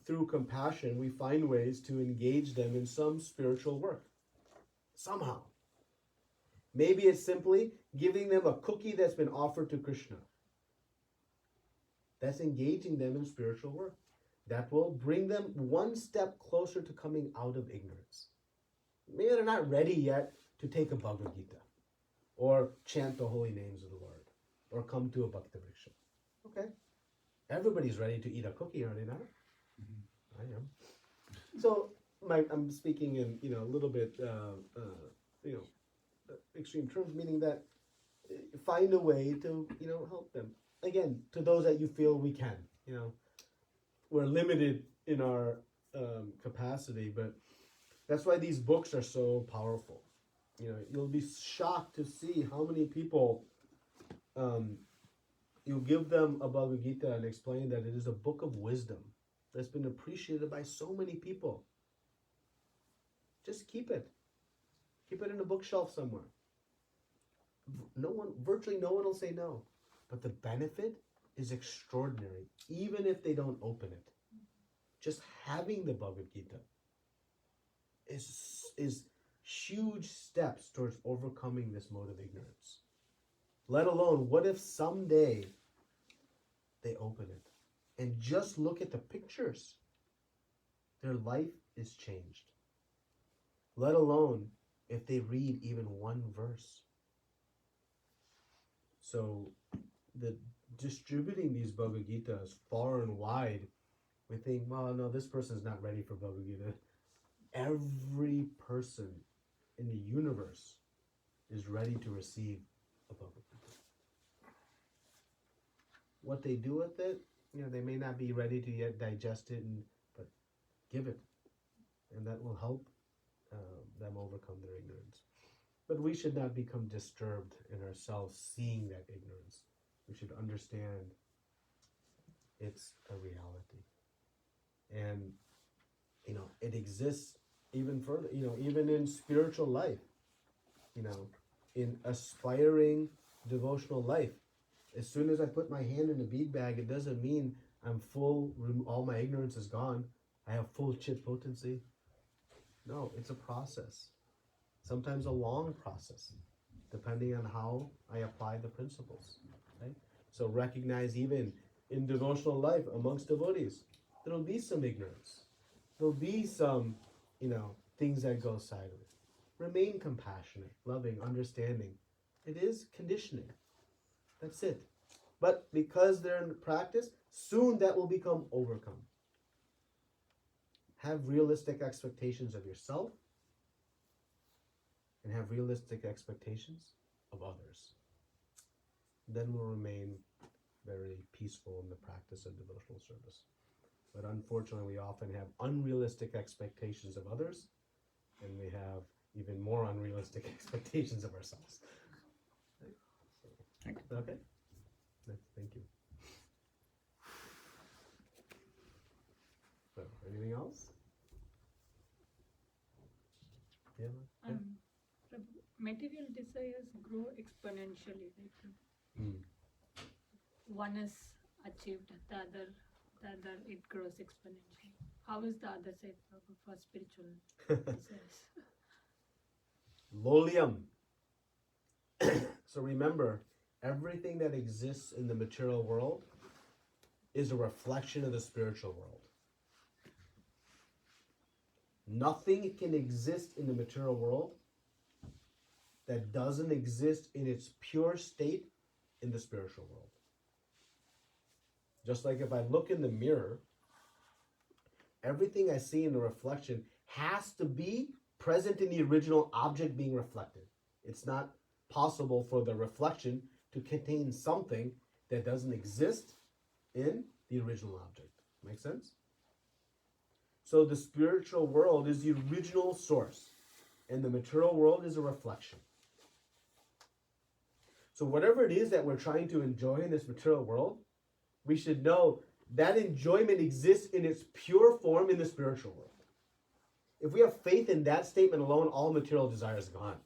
through compassion we find ways to engage them in some spiritual work. Somehow. Maybe it's simply giving them a cookie that's been offered to Krishna. That's engaging them in spiritual work. That will bring them one step closer to coming out of ignorance. Maybe they're not ready yet to take a Bhagavad Gita, or chant the holy names of the Lord, or come to a Bhakti Vriksha. Okay. Everybody's ready to eat a cookie, are they not? Mm-hmm. I am. So I'm speaking in a little bit extreme terms, meaning that find a way to help them. Again, to those that you feel we can. We're limited in our capacity, but that's why these books are so powerful. You'll be shocked to see how many people you give them a Bhagavad Gita and explain that it is a book of wisdom that's been appreciated by so many people. Just keep it. Keep it in a bookshelf somewhere. Virtually no one will say no. But the benefit is extraordinary, even if they don't open it. Just having the Bhagavad Gita is huge steps towards overcoming this mode of ignorance. Let alone, what if someday they open it and just look at the pictures? Their life is changed. Let alone if they read even one verse. So the distributing these Bhagavad Gitas far and wide, we think, well, no, this person's not ready for Bhagavad Gita. Every person in the universe is ready to receive a Bhagavad Gita. What they do with it, they may not be ready to yet digest it, but give it, and that will help them overcome their ignorance. But we should not become disturbed in ourselves seeing that ignorance. We should understand it's a reality. And, it exists even further, even in spiritual life, in aspiring devotional life. As soon as I put my hand in the bead bag, it doesn't mean I'm full, all my ignorance is gone. I have full chit potency. No, it's a process. Sometimes a long process, depending on how I apply the principles. Right? So recognize even in devotional life amongst devotees, there'll be some ignorance. There'll be some, things that go sideways. Remain compassionate, loving, understanding. It is conditioning. That's it. But because they're in practice, soon that will become overcome. Have realistic expectations of yourself and have realistic expectations of others. Then we'll remain very peaceful in the practice of devotional service. But unfortunately, we often have unrealistic expectations of others, and we have even more unrealistic expectations of ourselves. Thank you. Okay? Thank you. So, anything else? Yeah. Prabhu, material desires grow exponentially. One is achieved, the other it grows exponentially. How is the other side, Prabhu, for spiritual desires? Lolium. So remember, everything that exists in the material world is a reflection of the spiritual world. Nothing can exist in the material world that doesn't exist in its pure state in the spiritual world. Just like if I look in the mirror, everything I see in the reflection has to be present in the original object being reflected. It's not possible for the reflection to contain something that doesn't exist in the original object. Make sense? So the spiritual world is the original source, and the material world is a reflection. So whatever it is that we're trying to enjoy in this material world, we should know that enjoyment exists in its pure form in the spiritual world. If we have faith in that statement alone, all material desire is gone.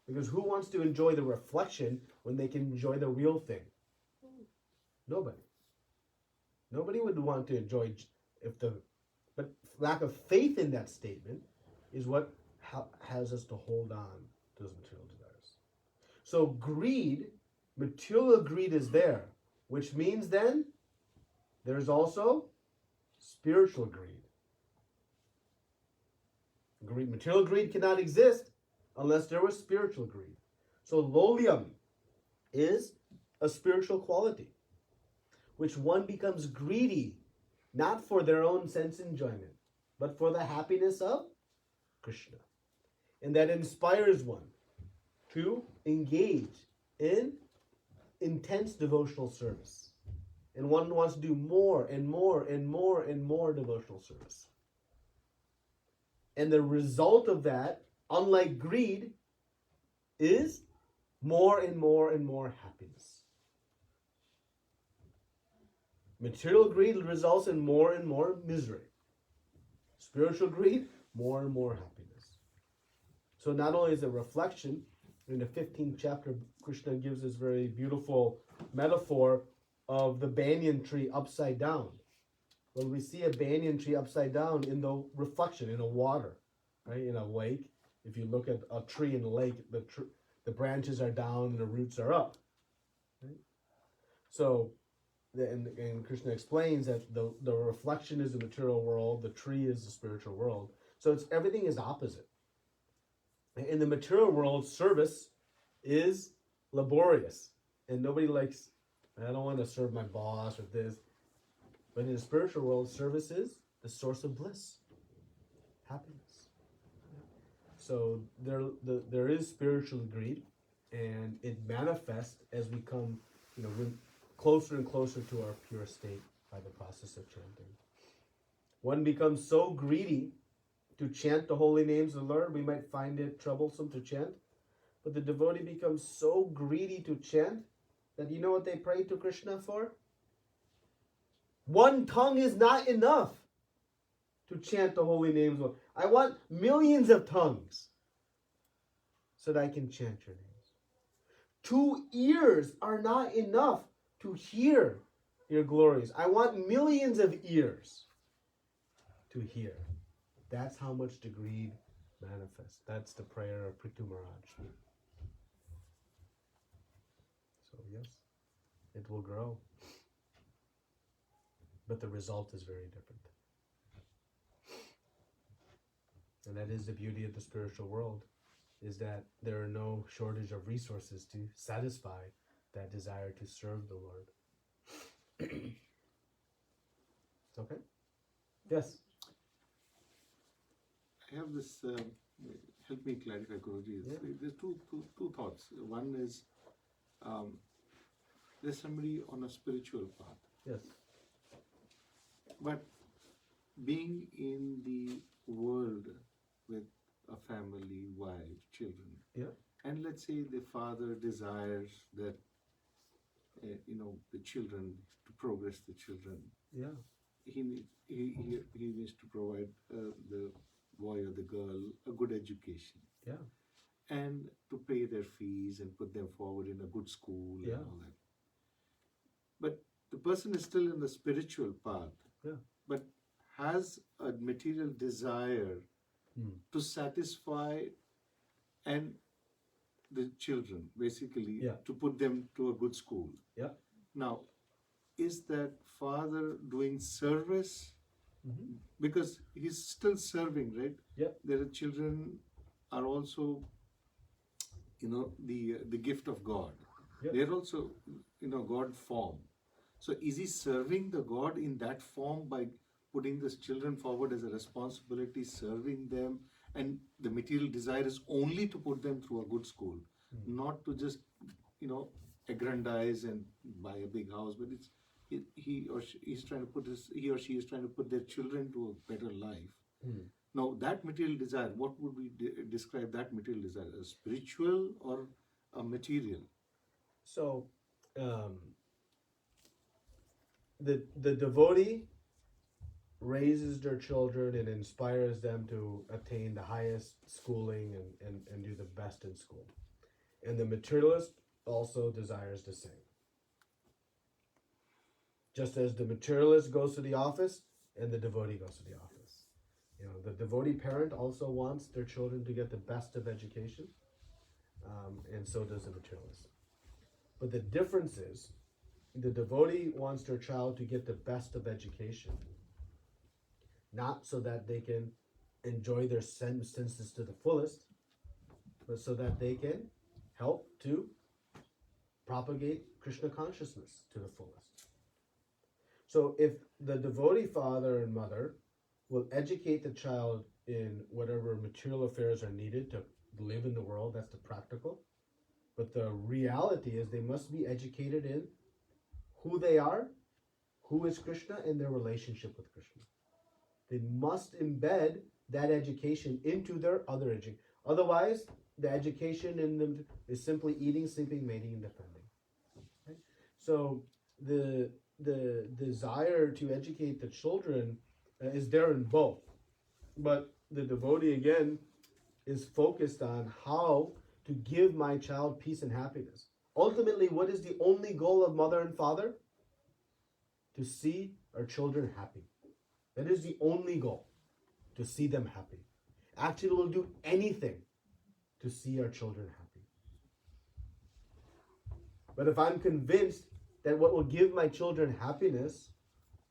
Because who wants to enjoy the reflection when they can enjoy the real thing? Nobody. Nobody would want to enjoy but lack of faith in that statement is what has us to hold on to those material desires. So greed, material greed is there, which means then there's also spiritual greed. Material greed cannot exist unless there was spiritual greed. So lolium is a spiritual quality, which one becomes greedy, not for their own sense enjoyment, but for the happiness of Krishna. And that inspires one to engage in intense devotional service. And one wants to do more and more and more and more devotional service. And the result of that, unlike greed, is more and more and more happiness. Material greed results in more and more misery. Spiritual greed, more and more happiness. So not only is it a reflection, in the 15th chapter, Krishna gives this very beautiful metaphor of the banyan tree upside down. When we see a banyan tree upside down in the reflection, in a water, right, in a lake, if you look at a tree in a lake, the branches are down and the roots are up. Right? So, and Krishna explains that the reflection is the material world, the tree is the spiritual world. So everything is opposite. In the material world, service is laborious, and nobody likes I don't want to serve my boss or this. But in the spiritual world, service is the source of bliss, happiness. So there is spiritual greed, and it manifests as we come, closer and closer to our pure state by the process of chanting. One becomes so greedy to chant the holy names of the Lord, we might find it troublesome to chant. But the devotee becomes so greedy to chant that you know what they pray to Krishna for? One tongue is not enough to chant the holy names. I want millions of tongues so that I can chant your names. 2 ears are not enough to hear your glories. I want millions of ears to hear. That's how much the greed manifests. That's the prayer of Prithu Maharaj. So yes, it will grow. But the result is very different. And that is the beauty of the spiritual world, is that there are no shortage of resources to satisfy that desire to serve the Lord. Okay? Yes? I have this, help me clarify, Guruji. Yeah. There's two thoughts. One is, there's somebody on a spiritual path, Yes. but being in the world with a family, wife, children, Yeah. and let's say the father desires that, the children, to progress the children, Yeah. he needs to provide the boy or the girl a good education. Yeah. And to pay their fees and put them forward in a good school Yeah. and all that. But the person is still in the spiritual path, Yeah. but has a material desire to satisfy and the children, basically, Yeah. to put them to a good school. Yeah. Now, is that father doing service? Mm-hmm. Because he's still serving, right? Yeah. Their children are also, the gift of God. Yeah. They're also, God form. So is he serving the God in that form by putting these children forward as a responsibility, serving them, and the material desire is only to put them through a good school, not to just, aggrandize and buy a big house, but it's he or she is trying to put their children to a better life. Now that material desire, what would we describe that material desire as? Spiritual or a material? So, the devotee raises their children and inspires them to attain the highest schooling and do the best in school. And the materialist also desires the same. Just as the materialist goes to the office and the devotee goes to the office. The devotee parent also wants their children to get the best of education, and so does the materialist. But the difference is, the devotee wants their child to get the best of education, not so that they can enjoy their senses to the fullest, but so that they can help to propagate Krishna consciousness to the fullest. So if the devotee father and mother will educate the child in whatever material affairs are needed to live in the world, that's the practical. But the reality is they must be educated in who they are, who is Krishna, and their relationship with Krishna. They must embed that education into their other education. Otherwise, the education in them is simply eating, sleeping, mating, and defending. Okay? So the desire to educate the children is there in both. But the devotee, again, is focused on how to give my child peace and happiness. Ultimately, what is the only goal of mother and father? To see our children happy. That is the only goal, to see them happy. Actually, we'll do anything to see our children happy. But if I'm convinced that what will give my children happiness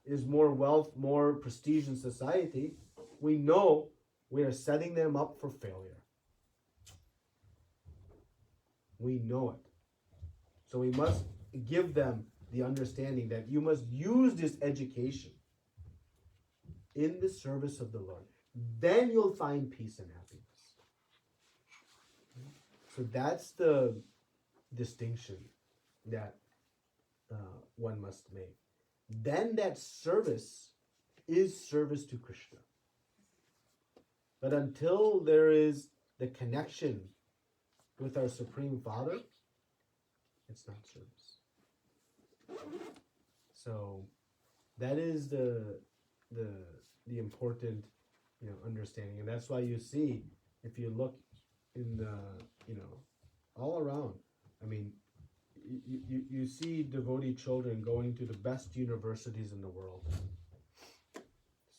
is more wealth, more prestige in society, we know we are setting them up for failure. We know it. So we must give them the understanding that you must use this education in the service of the Lord. Then you'll find peace and happiness. So that's the distinction that one must make. Then that service is service to Krishna. But until there is the connection with our Supreme Father, it's not service. So that is the important understanding, and that's why you see, if you look in the all around, I mean, you see devotee children going to the best universities in the world.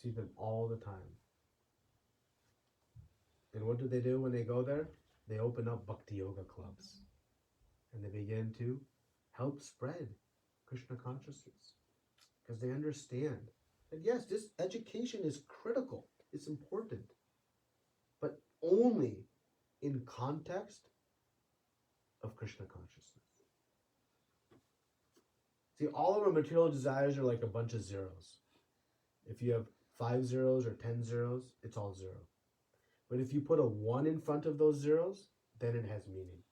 See them all the time. And what do they do when they go there? They open up bhakti yoga clubs, and they begin to help spread Krishna consciousness, because they understand that yes, this education is critical, it's important, but only in context of Krishna consciousness. See, all of our material desires are like a bunch of zeros. If you have 5 zeros or 10 zeros, it's all zero. But if you put a 1 in front of those zeros, then it has meaning.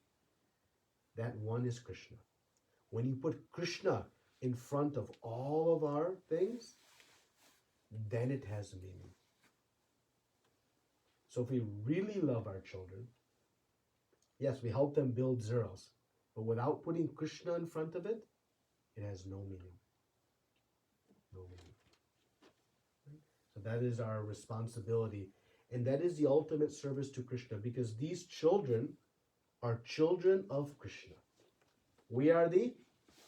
That 1 is Krishna. When you put Krishna in front of all of our things, then it has meaning. So if we really love our children, yes, we help them build zeros, but without putting Krishna in front of it, it has no meaning. No meaning. So that is our responsibility, and that is the ultimate service to Krishna, because these children are children of Krishna. We are the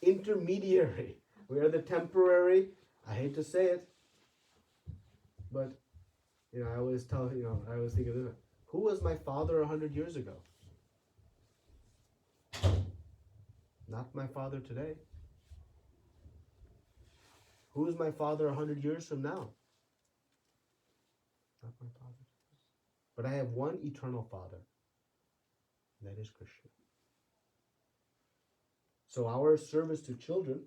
intermediary. We are the temporary. I hate to say it, but I always tell, I always think of this. Who was my father 100 years ago? Not my father today. Who is my father 100 years from now? Not my father. But I have one eternal father. And that is Krishna. So our service to children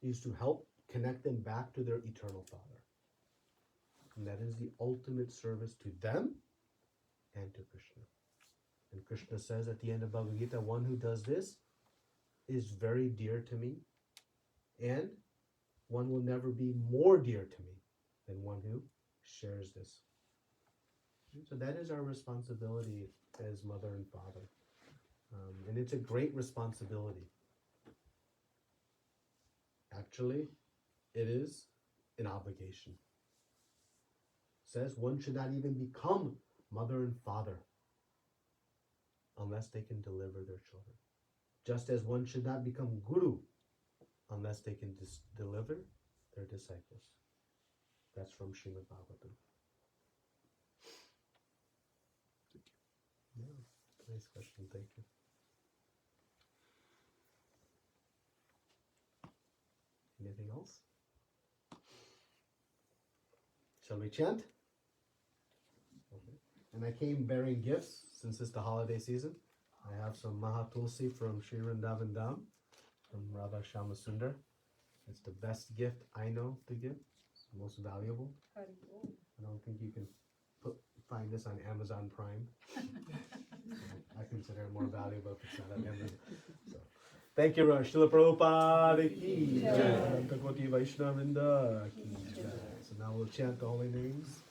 is to help connect them back to their eternal father. And that is the ultimate service to them and to Krishna. And Krishna says at the end of Bhagavad Gita, one who does this is very dear to me, and one will never be more dear to me than one who shares this. So that is our responsibility as mother and father. And it's a great responsibility. Actually, it is an obligation. It says one should not even become mother and father unless they can deliver their children. Just as one should not become guru unless they can deliver their disciples. That's from Srimad Bhagavatam. Yeah, nice question, thank you. Anything else? Shall we chant? Okay. And I came bearing gifts since it's the holiday season. I have some Mahatulsi from Sri Vrindavan Dham, from Radha Shama Sundar. It's the best gift I know to give. It's the most valuable. I don't think you can find this on Amazon Prime. I consider it more valuable if it's not on Amazon. So, thank you, Raj. Srila Prabhupada ki jai. Bhagavati Vaishnavrinda ki jai. So now we'll chant the holy names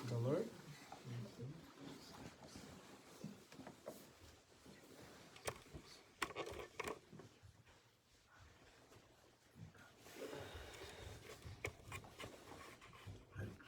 of the Lord.